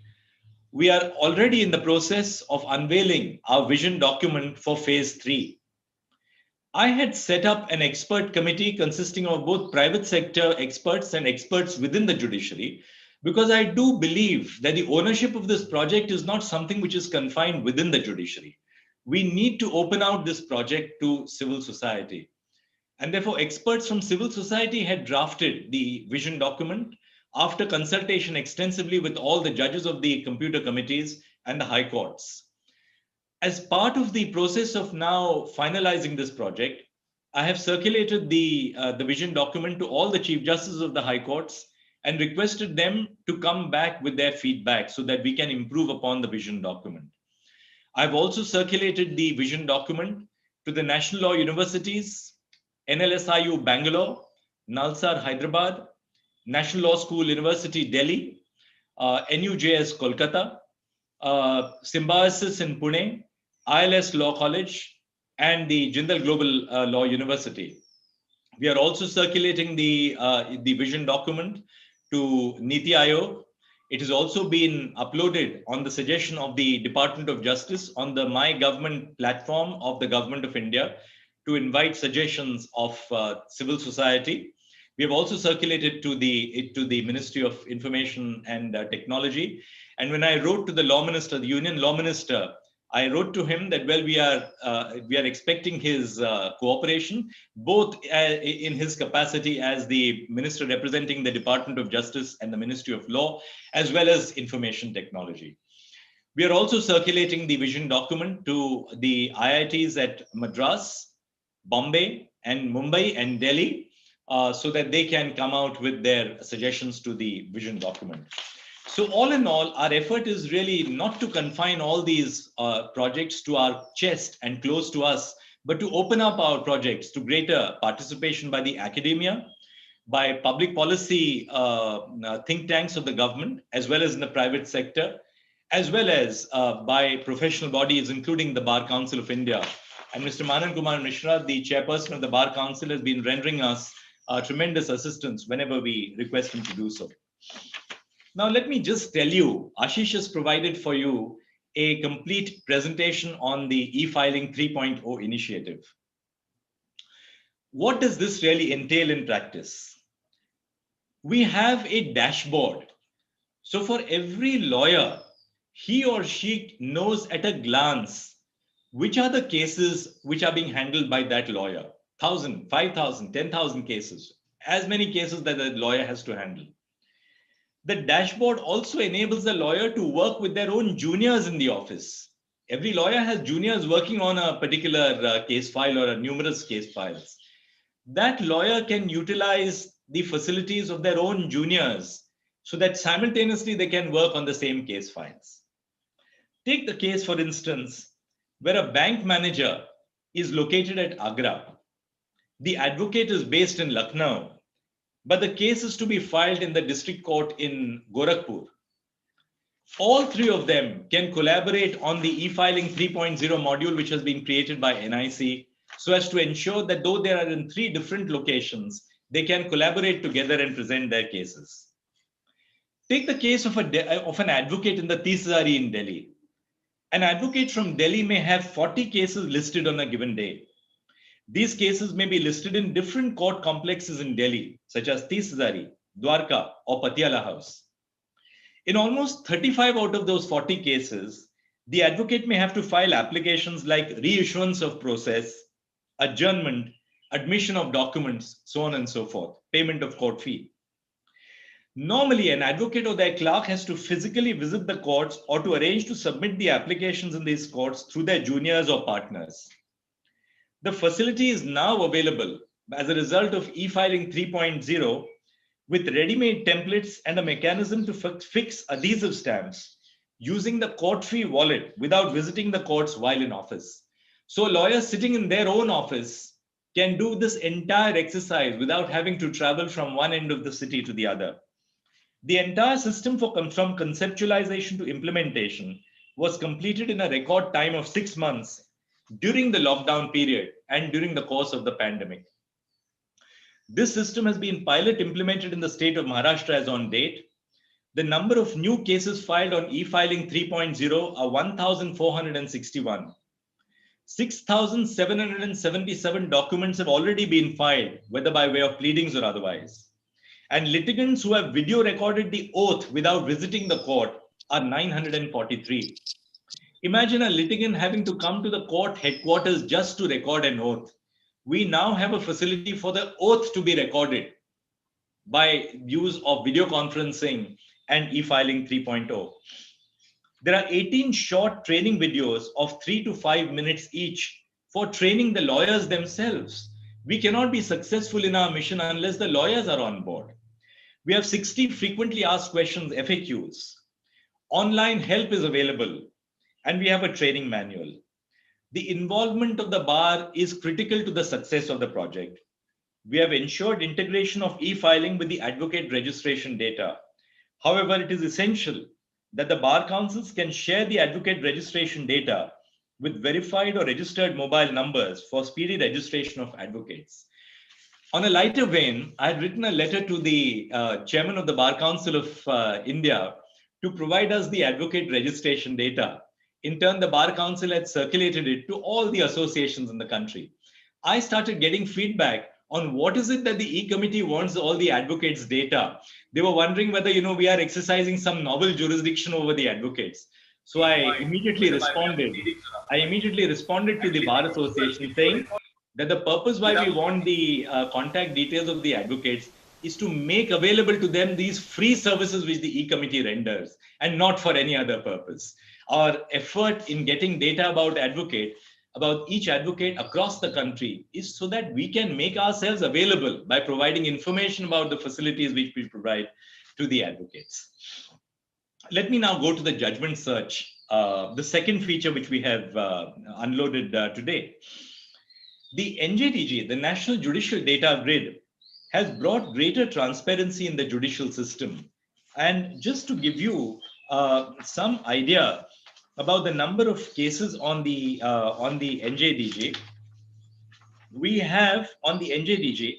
we are already in the process of unveiling our vision document for phase 3. I had set up an expert committee consisting of both private sector experts and experts within the judiciary, because I do believe that the ownership of this project is not something which is confined within the judiciary. We need to open out this project to civil society. And therefore, experts from civil society had drafted the vision document after consultation extensively with all the judges of the computer committees and the high courts. As part of the process of now finalizing this project, I have circulated the vision document to all the chief justices of the high courts and requested them to come back with their feedback so that we can improve upon the vision document. I've also circulated the vision document to the National Law Universities, NLSIU Bangalore, Nalsar Hyderabad, National Law School University Delhi, NUJS Kolkata, Symbiosis in Pune, ILS Law College, and the Jindal Global Law University. We are also circulating the vision document to Niti Aayog. It has also been uploaded on the suggestion of the Department of Justice on the My Government platform of the Government of India to invite suggestions of civil society. We have also circulated to the Ministry of Information and Technology. And when I wrote to the Law Minister, the Union Law Minister, I wrote to him that, well, we are expecting his cooperation, both in his capacity as the minister representing the Department of Justice and the Ministry of Law, as well as information technology. We are also circulating the vision document to the IITs at Madras, Bombay, and Mumbai and Delhi, so that they can come out with their suggestions to the vision document. So all in all, our effort is really not to confine all these projects to our chest and close to us, but to open up our projects to greater participation by the academia, by public policy think tanks of the government, as well as in the private sector, as well as by professional bodies, including the Bar Council of India. And Mr. Manan Kumar Mishra, the chairperson of the Bar Council, has been rendering us tremendous assistance whenever we request him to do so. Now, let me just tell you, Ashish has provided for you a complete presentation on the e-filing 3.0 initiative. What does this really entail in practice? We have a dashboard. So for every lawyer, he or she knows at a glance which are the cases which are being handled by that lawyer. 1,000, 5,000, 10,000 cases, as many cases that the lawyer has to handle. The dashboard also enables the lawyer to work with their own juniors in the office. Every lawyer has juniors working on a particular case file or numerous case files. That lawyer can utilize the facilities of their own juniors so that simultaneously they can work on the same case files. Take the case, for instance, where a bank manager is located at Agra. The advocate is based in Lucknow, but the case is to be filed in the district court in Gorakhpur. All three of them can collaborate on the e-filing 3.0 module, which has been created by NIC, so as to ensure that though they are in three different locations, they can collaborate together and present their cases. Take the case of an advocate in the Tisari in Delhi. An advocate from Delhi may have 40 cases listed on a given day. These cases may be listed in different court complexes in Delhi, such as Tisari, Dwarka, or Patiala House. In almost 35 out of those 40 cases, the advocate may have to file applications like reissuance of process, adjournment, admission of documents, so on and so forth, payment of court fee. Normally, an advocate or their clerk has to physically visit the courts or to arrange to submit the applications in these courts through their juniors or partners. The facility is now available as a result of e-filing 3.0 with ready-made templates and a mechanism to fix adhesive stamps using the court fee wallet without visiting the courts while in office. So lawyers sitting in their own office can do this entire exercise without having to travel from one end of the city to the other. The entire system from conceptualization to implementation was completed in a record time of 6 months during the lockdown period and during the course of the pandemic. This system has been pilot implemented in the state of Maharashtra as on date. The number of new cases filed on e-filing 3.0 are 1,461. 6,777 documents have already been filed, whether by way of pleadings or otherwise. And litigants who have video recorded the oath without visiting the court are 943. Imagine a litigant having to come to the court headquarters just to record an oath. We now have a facility for the oath to be recorded by use of video conferencing and e-filing 3.0. There are 18 short training videos of 3 to 5 minutes each for training the lawyers themselves. We cannot be successful in our mission unless the lawyers are on board. We have 60 frequently asked questions, FAQs. Online help is available, and we have a training manual. The involvement of the bar is critical to the success of the project. We have ensured integration of e-filing with the advocate registration data. However, it is essential that the bar councils can share the advocate registration data with verified or registered mobile numbers for speedy registration of advocates. On a lighter vein, I had written a letter to the chairman of the Bar Council of India to provide us the advocate registration data. In turn, the Bar Council had circulated it to all the associations in the country. I started getting feedback on what is it that the E-Committee wants all the advocates' data. They were wondering whether, we are exercising some novel jurisdiction over the advocates. So I immediately responded to the Bar Association saying that the purpose why we want the contact details of the advocates is to make available to them these free services which the E-Committee renders, and not for any other purpose. Our effort in getting data about each advocate across the country is so that we can make ourselves available by providing information about the facilities which we provide to the advocates. Let me now go to the judgment search, the second feature which we have unloaded today. The NJDG, the National Judicial Data Grid, has brought greater transparency in the judicial system. And just to give you some idea about the number of cases on the NJDG, we have on the NJDG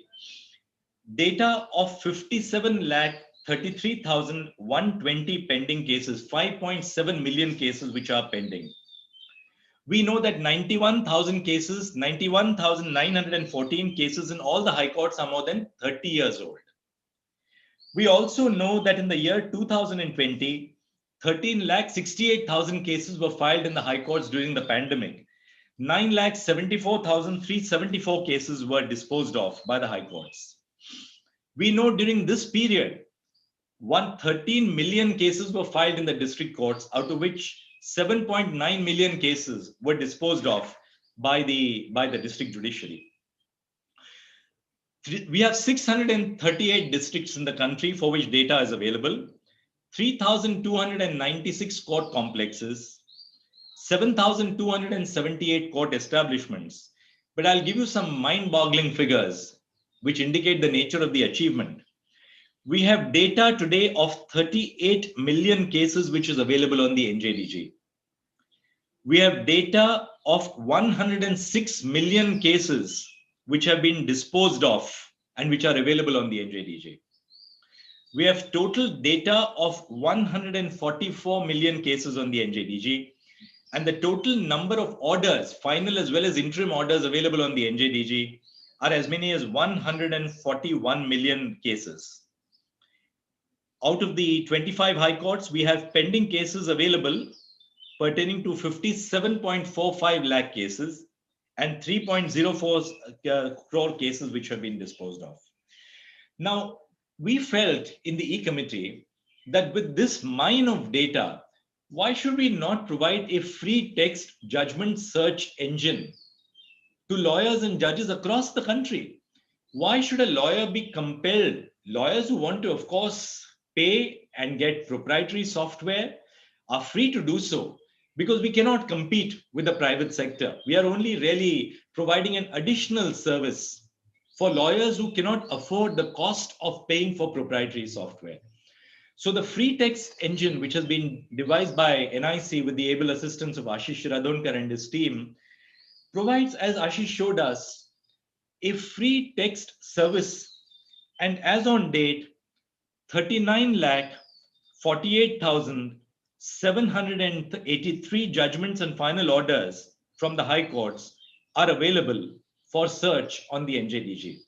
data of 57,33,120 pending cases, 5.7 million cases which are pending. We know that 91,914 cases in all the high courts are more than 30 years old. We also know that in the year 2020, 13,68,000 cases were filed in the high courts during the pandemic. 9,74,374 cases were disposed of by the high courts. We know during this period, 13 million cases were filed in the district courts, out of which 7.9 million cases were disposed of by the district judiciary. We have 638 districts in the country for which data is available, 3,296 court complexes, 7,278 court establishments. But I'll give you some mind-boggling figures which indicate the nature of the achievement. We have data today of 38 million cases which is available on the NJDG. We have data of 106 million cases which have been disposed of and which are available on the NJDG. We have total data of 144 million cases on the NJDG, and the total number of orders, final as well as interim orders available on the NJDG are as many as 141 million cases. Out of the 25 high courts, we have pending cases available pertaining to 57.45 lakh cases and 3.04 crore cases which have been disposed of. Now, we felt in the E-Committee that with this mine of data, why should we not provide a free text judgment search engine to lawyers and judges across the country? Why should a lawyer be compelled? Lawyers who want to, of course, pay and get proprietary software are free to do so, because we cannot compete with the private sector. We are only really providing an additional service for lawyers who cannot afford the cost of paying for proprietary software. So the free text engine, which has been devised by NIC with the able assistance of Ashish Shiradhonkar and his team, provides, as Ashish showed us, a free text service. And as on date, 39,48,783 judgments and final orders from the high courts are available for search on the NJDG.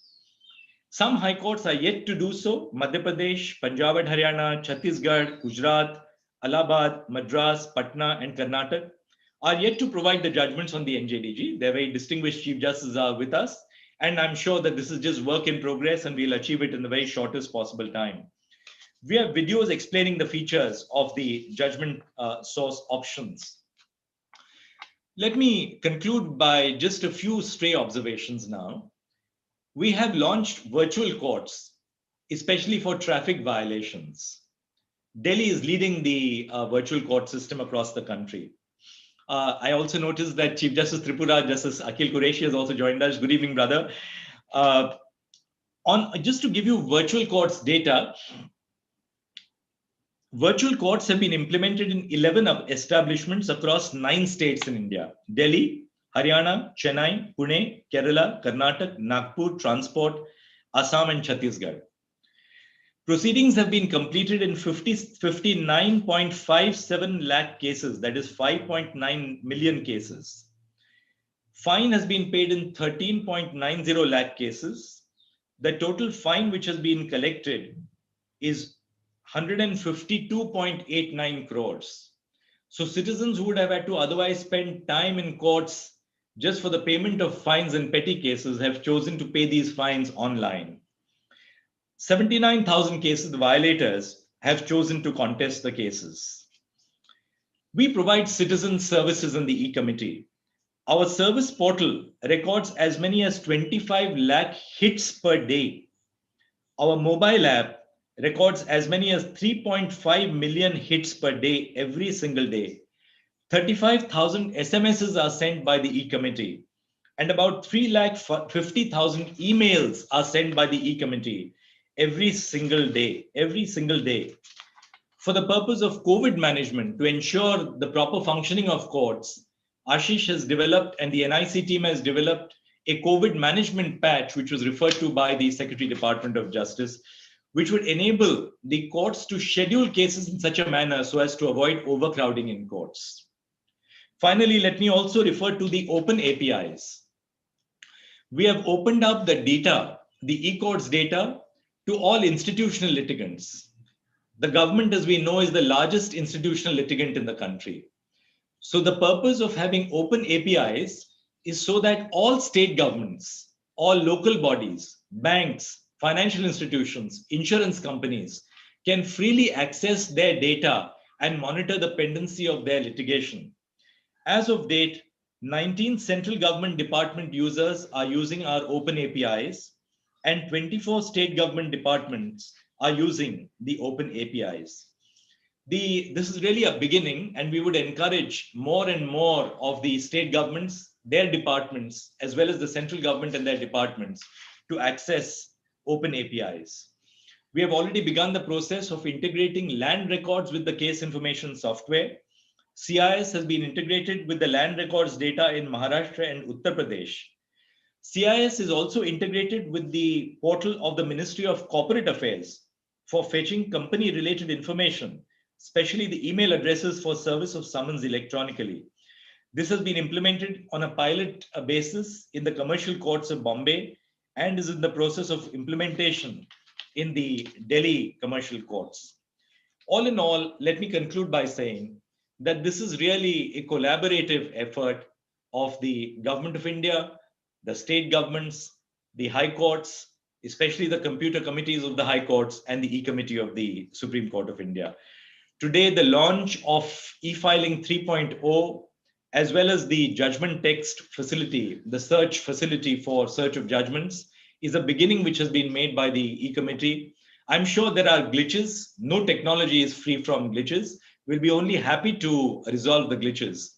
Some high courts are yet to do so. Madhya Pradesh, Punjab and Haryana, Chhattisgarh, Gujarat, Allahabad, Madras, Patna and Karnataka are yet to provide the judgments on the NJDG. Their very distinguished Chief Justices are with us. And I'm sure that this is just work in progress and we'll achieve it in the very shortest possible time. We have videos explaining the features of the judgment source options. Let me conclude by just a few stray observations now. We have launched virtual courts, especially for traffic violations. Delhi is leading the virtual court system across the country. I also noticed that Chief Justice Tripura, Justice Akhil Qureshi has also joined us. Good evening, brother. Just to give you virtual courts data, Virtual courts have been implemented in 11 establishments across 9 states in India: Delhi, Haryana, Chennai, Pune, Kerala, Karnataka, Nagpur, Transport, Assam, and Chhattisgarh. Proceedings have been completed in 59.57 lakh cases, that is 5.9 million cases. Fine has been paid in 13.90 lakh cases. The total fine which has been collected is 152.89 crores. So citizens who would have had to otherwise spend time in courts just for the payment of fines and petty cases have chosen to pay these fines online. 79,000 cases, the violators have chosen to contest the cases. We provide citizen services in the e-committee. Our service portal records as many as 25 lakh hits per day. Our mobile app records as many as 3.5 million hits per day every single day. 35,000 SMSs are sent by the e-committee, and about 3,50,000 emails are sent by the e-committee every single day. For the purpose of COVID management, to ensure the proper functioning of courts, Ashish has developed and the NIC team has developed a COVID management patch, which was referred to by the Secretary Department of Justice, which would enable the courts to schedule cases in such a manner so as to avoid overcrowding in courts. Finally, let me also refer to the open APIs. We have opened up the data, the e-courts data, to all institutional litigants. The government, as we know, is the largest institutional litigant in the country. So the purpose of having open APIs is so that all state governments, all local bodies, banks, financial institutions, insurance companies can freely access their data and monitor the pendency of their litigation. As of date, 19 central government department users are using our open APIs, and 24 state government departments are using the open APIs. This is really a beginning, and we would encourage more and more of the state governments, their departments, as well as the central government and their departments to access open APIs. We have already begun the process of integrating land records with the case information software. CIS has been integrated with the land records data in Maharashtra and Uttar Pradesh. CIS is also integrated with the portal of the Ministry of Corporate Affairs for fetching company-related information, especially the email addresses for service of summons electronically. This has been implemented on a pilot basis in the commercial courts of Bombay and is in the process of implementation in the Delhi commercial courts. All in all, let me conclude by saying that this is really a collaborative effort of the Government of India, the state governments, the high courts, especially the computer committees of the high courts and the e-committee of the Supreme Court of India. Today, the launch of e-filing 3.0, as well as the judgment text facility, the search facility for search of judgments, is a beginning which has been made by the e-committee. I'm sure there are glitches. No technology is free from glitches. We'll be only happy to resolve the glitches.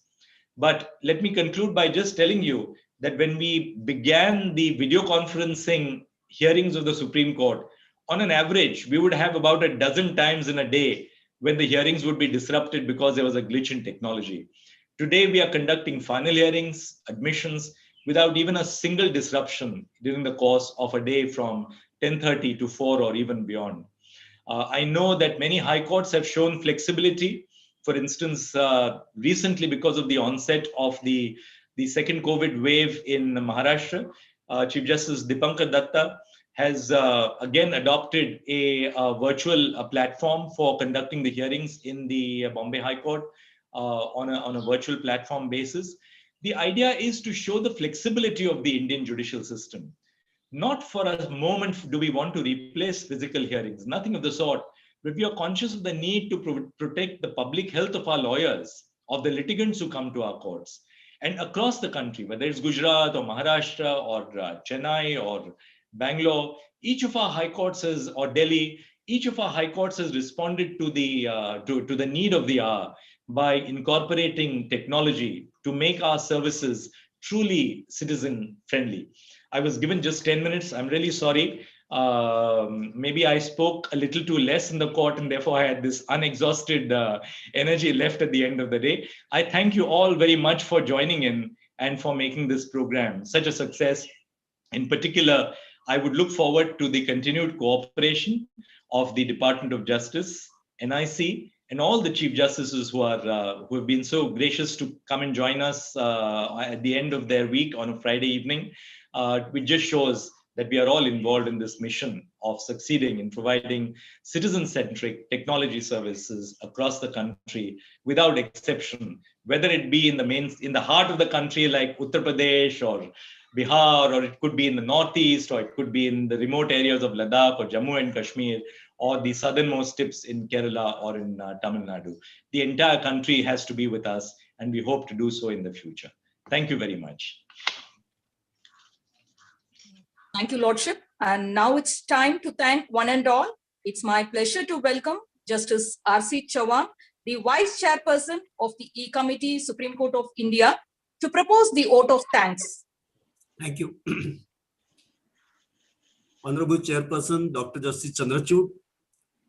But let me conclude by just telling you that when we began the video conferencing hearings of the Supreme Court, on an average, we would have about a dozen times in a day when the hearings would be disrupted because there was a glitch in technology. Today, we are conducting final hearings, admissions, without even a single disruption during the course of a day from 10:30 to 4 or even beyond. I know that many high courts have shown flexibility. For instance, recently, because of the onset of the second COVID wave in Maharashtra, Chief Justice Dipankar Datta has again adopted a virtual platform for conducting the hearings in the Bombay High Court on a virtual platform basis. The idea is to show the flexibility of the Indian judicial system. Not for a moment do we want to replace physical hearings, nothing of the sort, but we are conscious of the need to protect the public health of our lawyers, of the litigants who come to our courts. And across the country, whether it's Gujarat or Maharashtra or Chennai or Bangalore, each of our high courts has, or Delhi, each of our high courts has responded to the need of the hour by incorporating technology to make our services truly citizen friendly. I was given just 10 minutes. I'm really sorry. Maybe I spoke a little too less in the court, and therefore I had this unexhausted energy left at the end of the day. I thank you all very much for joining in and for making this program such a success. In particular, I would look forward to the continued cooperation of the Department of Justice, NIC, and all the Chief Justices who have been so gracious to come and join us at the end of their week on a Friday evening, which just shows that we are all involved in this mission of succeeding in providing citizen-centric technology services across the country without exception, whether it be in the heart of the country like Uttar Pradesh or Bihar, or it could be in the Northeast, or it could be in the remote areas of Ladakh or Jammu and Kashmir, or the southernmost tips in Kerala or in Tamil Nadu. The entire country has to be with us, and we hope to do so in the future. Thank you very much. Thank you, Lordship. And now it's time to thank one and all. It's my pleasure to welcome Justice R.C. Chauhan, the Vice Chairperson of the E-Committee, Supreme Court of India, to propose the vote of thanks. Thank you. Honorable Chairperson, Dr. Justice Chandrachud,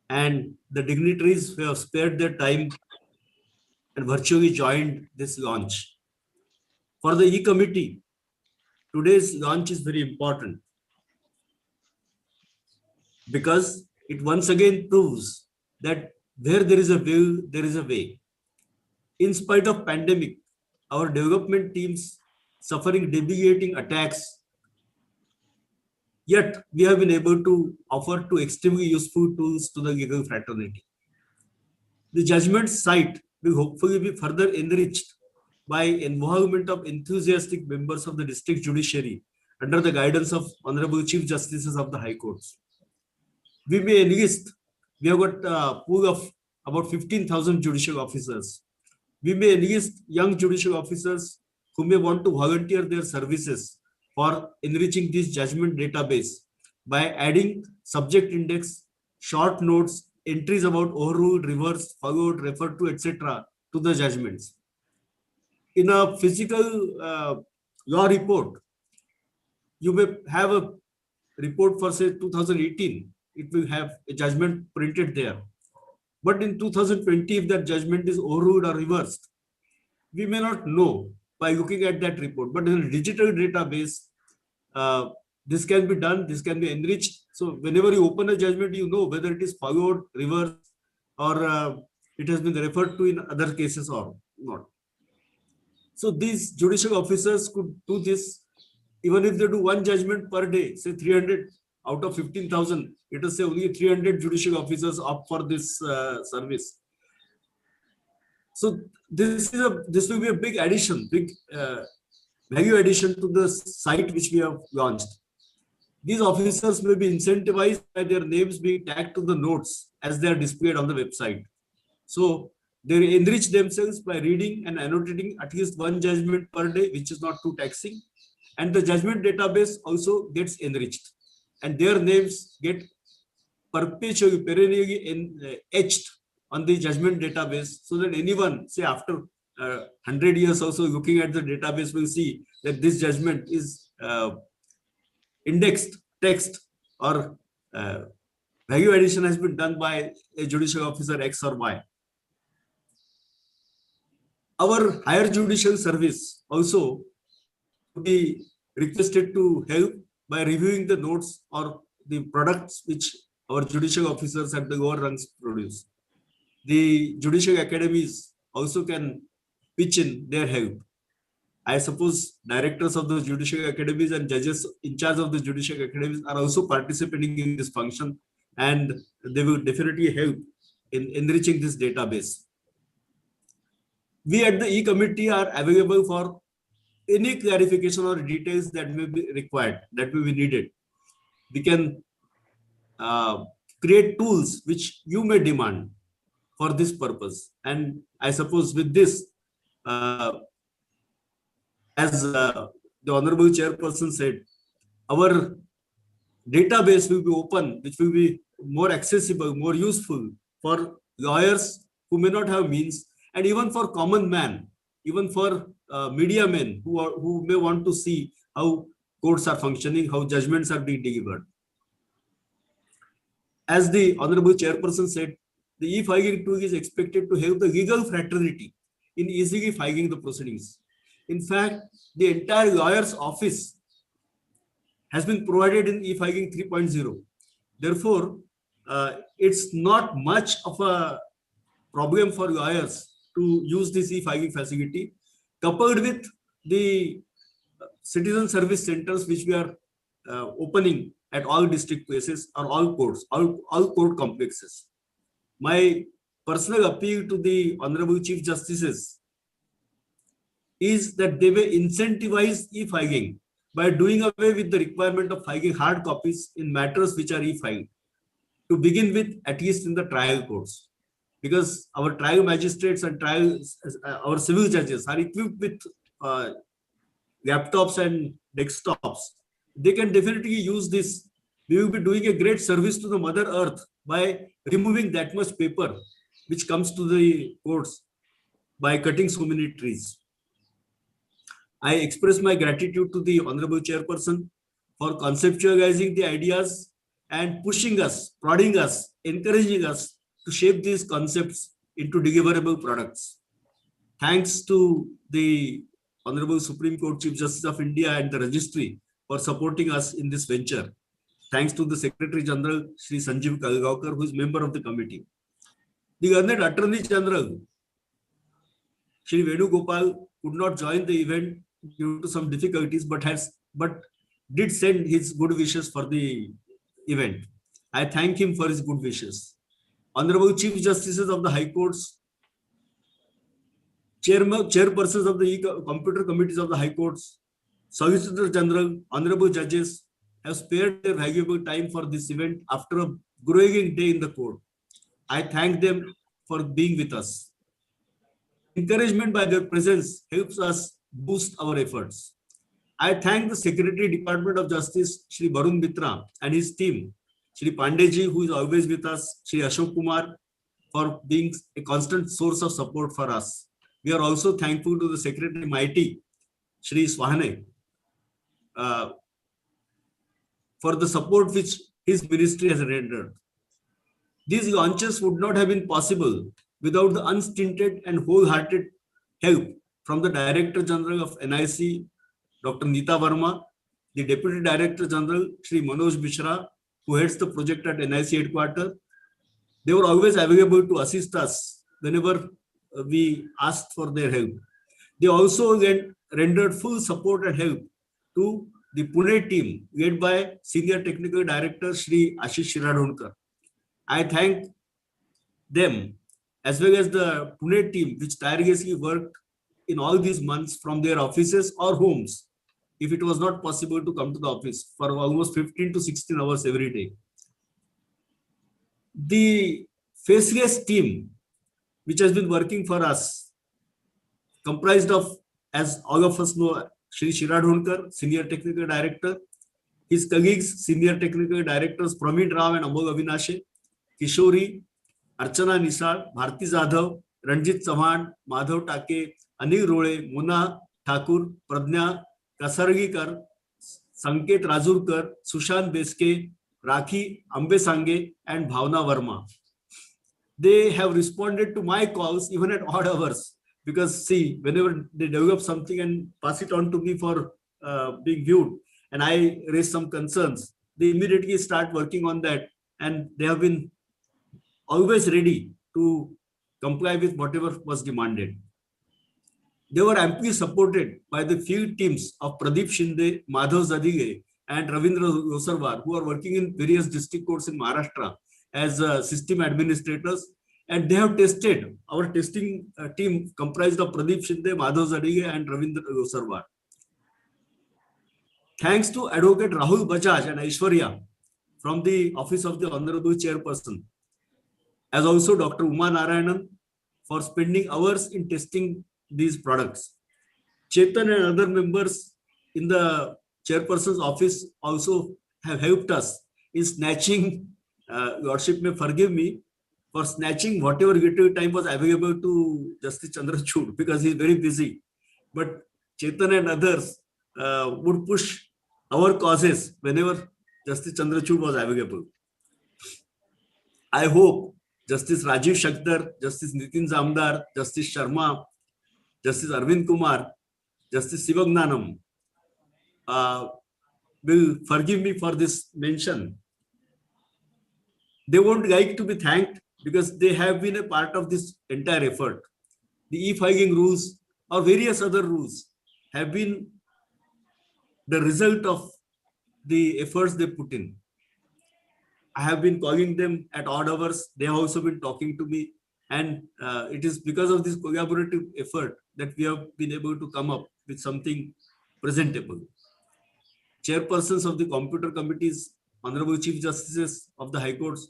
and the dignitaries who have spared their time and virtually joined this launch. For the E-Committee, today's launch is very important because it once again proves that where there is a will, there is a way. In spite of pandemic, our development teams suffering debilitating attacks, yet we have been able to offer two extremely useful tools to the legal fraternity. The judgment site will hopefully be further enriched by involvement of enthusiastic members of the district judiciary under the guidance of Honorable Chief Justices of the High Courts. We may enlist, we have got a pool of about 15,000 judicial officers. We may enlist young judicial officers who may want to volunteer their services for enriching this judgment database by adding subject index, short notes, entries about overruled, reversed, followed, referred to, etc. to the judgments. In a physical law report, you may have a report for say 2018, it will have a judgment printed there. But in 2020, if that judgment is overruled or reversed, we may not know by looking at that report. But in a digital database, this can be done, this can be enriched. So whenever you open a judgment, you know whether it is followed, reversed, or it has been referred to in other cases or not. So these judicial officers could do this even if they do one judgment per day, say 300 out of 15,000, let us say only 300 judicial officers opt for this service. So this will be a big addition, big value addition to the site which we have launched. These officers may be incentivized by their names being tagged to the notes as they are displayed on the website. So they enrich themselves by reading and annotating at least one judgment per day, which is not too taxing. And the judgment database also gets enriched. And their names get perpetually, perennially etched on the judgment database, so that anyone, say after 100 years also looking at the database, will see that this judgment is indexed text or value addition has been done by a judicial officer X or Y. Our higher judicial service also be requested to help by reviewing the notes or the products which our judicial officers at the lower ranks produce. The judicial academies also can pitch in their help. I suppose directors of the judicial academies and judges in charge of the judicial academies are also participating in this function, and they will definitely help in enriching this database. We at the E-Committee are available for any clarification or details that may be required, that may be needed. We can create tools which you may demand for this purpose. And I suppose with this, as the Honorable Chairperson said, our database will be open, which will be more accessible, more useful for lawyers who may not have means, and even for common man, even for media men who may want to see how courts are functioning, how judgments are being delivered. As the Honorable Chairperson said, the e-filing tool is expected to help the legal fraternity in easily filing the proceedings. In fact, the entire lawyer's office has been provided in e-filing 3.0. Therefore, it's not much of a problem for lawyers to use this e-filing facility, coupled with the citizen service centers which we are opening at all district places or all courts, all court complexes. My personal appeal to the Honorable Chief Justices is that they may incentivize e-filing by doing away with the requirement of filing hard copies in matters which are e-filed, to begin with, at least in the trial courts. Because our trial magistrates and our civil judges are equipped with laptops and desktops. They can definitely use this. We will be doing a great service to the Mother Earth by removing that much paper which comes to the courts by cutting so many trees. I express my gratitude to the Honorable Chairperson for conceptualizing the ideas and pushing us, prodding us, encouraging us to shape these concepts into deliverable products. Thanks to the Honorable Supreme Court Chief Justice of India and the Registry for supporting us in this venture. Thanks to the Secretary General, Shri Sanjeev Kalgaonkar, who is member of the committee. The Honorable Attorney General, Shri Venu Gopal, could not join the event due to some difficulties, but did send his good wishes for the event. I thank him for his good wishes. Honorable Chief Justices of the High Courts, chairpersons of the computer committees of the High Courts, Solicitor General, Honorable Judges have spared their valuable time for this event after a growing day in the court. I thank them for being with us. Encouragement by their presence helps us boost our efforts. I thank the Secretary Department of Justice, Shri Barun Mitra, and his team, Shri Pandeji, who is always with us, Shri Ashok Kumar, for being a constant source of support for us. We are also thankful to the Secretary Mighty, Shri Swahane, for the support which his ministry has rendered. These launches would not have been possible without the unstinted and wholehearted help from the Director General of NIC, Dr. Neeta Verma, the Deputy Director General, Shri Manoj Mishra, who heads the project at NIC headquarters. They were always available to assist us whenever we asked for their help. They also rendered full support and help to the Pune team led by Senior Technical Director Shri Ashish Shiradhonkar. I thank them as well as the Pune team, which tirelessly worked in all these months from their offices or homes, if it was not possible to come to the office, for almost 15 to 16 hours every day. The faceless team, which has been working for us, comprised of, as all of us know, Shri Shiradhonkar, Senior Technical Director, his colleagues, Senior Technical Directors Prameen Rao and Amol Avinashe, Kishori, Archana Nisal, Bharti Jadhav, Ranjit Chauhan, Madhav Take, Anil Role, Mona Thakur, Pradnya Kasargikar, Sanket Rajurkar, Sushant Beske, Rakhi Ambesange, and Bhavna Verma. They have responded to my calls even at odd hours, because see, whenever they develop something and pass it on to me for being viewed, and I raise some concerns, they immediately start working on that, and they have been always ready to comply with whatever was demanded. They were amply supported by the field teams of Pradeep Shinde, Madhav Zadige, and Ravindra Losarwar, who are working in various district courts in Maharashtra as system administrators. And they have tested, our testing team comprised of Pradeep Shinde, Madhav Zadige, and Ravindra Losarwar. Thanks to Advocate Rahul Bajaj and Aishwarya from the Office of the Honorable Chairperson, as also Dr. Uma Narayanan for spending hours in testing these products. Chetan and other members in the chairperson's office also have helped us in snatching, Lordship may forgive me, for snatching whatever little time was available to Justice Chandrachud, because he is very busy. But Chetan and others would push our causes whenever Justice Chandrachud was available. I hope Justice Rajiv Shankar, Justice Nitin Zamdar, Justice Sharma, Justice Arvind Kumar, Justice Sivagnanam will forgive me for this mention. They won't like to be thanked because they have been a part of this entire effort. The e-filing rules or various other rules have been the result of the efforts they put in. I have been calling them at odd hours. They have also been talking to me. And it is because of this collaborative effort that we have been able to come up with something presentable. Chairpersons of the computer committees, Honorable Chief Justices of the High Courts,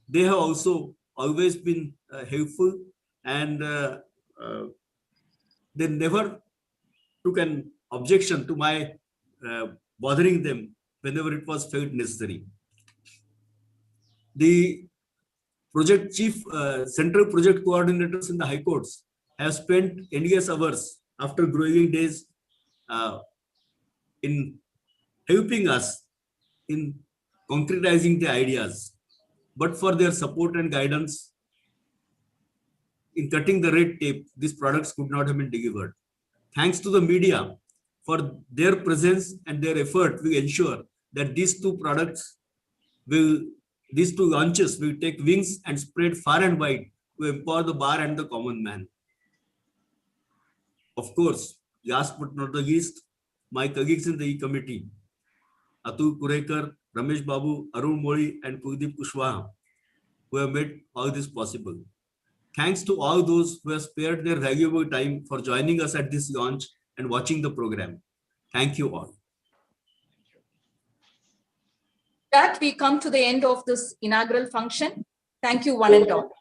they have also always been helpful, and they never took an objection to my bothering them whenever it was felt necessary. The project chief, central project coordinators in the High Courts have spent endless hours after growing days in helping us in concretizing the ideas. But for their support and guidance in cutting the red tape, these products could not have been delivered. Thanks to the media for their presence and their effort, we ensure that these two launches will take wings and spread far and wide to empower the bar and the common man. Of course, last but not the least, my colleagues in the E-Committee, Atul Kurekar, Ramesh Babu, Arun Mori, and Kuldeep Kushwaha, who have made all this possible. Thanks to all those who have spared their valuable time for joining us at this launch and watching the program. Thank you all. That we come to the end of this inaugural function. Thank you, one and all.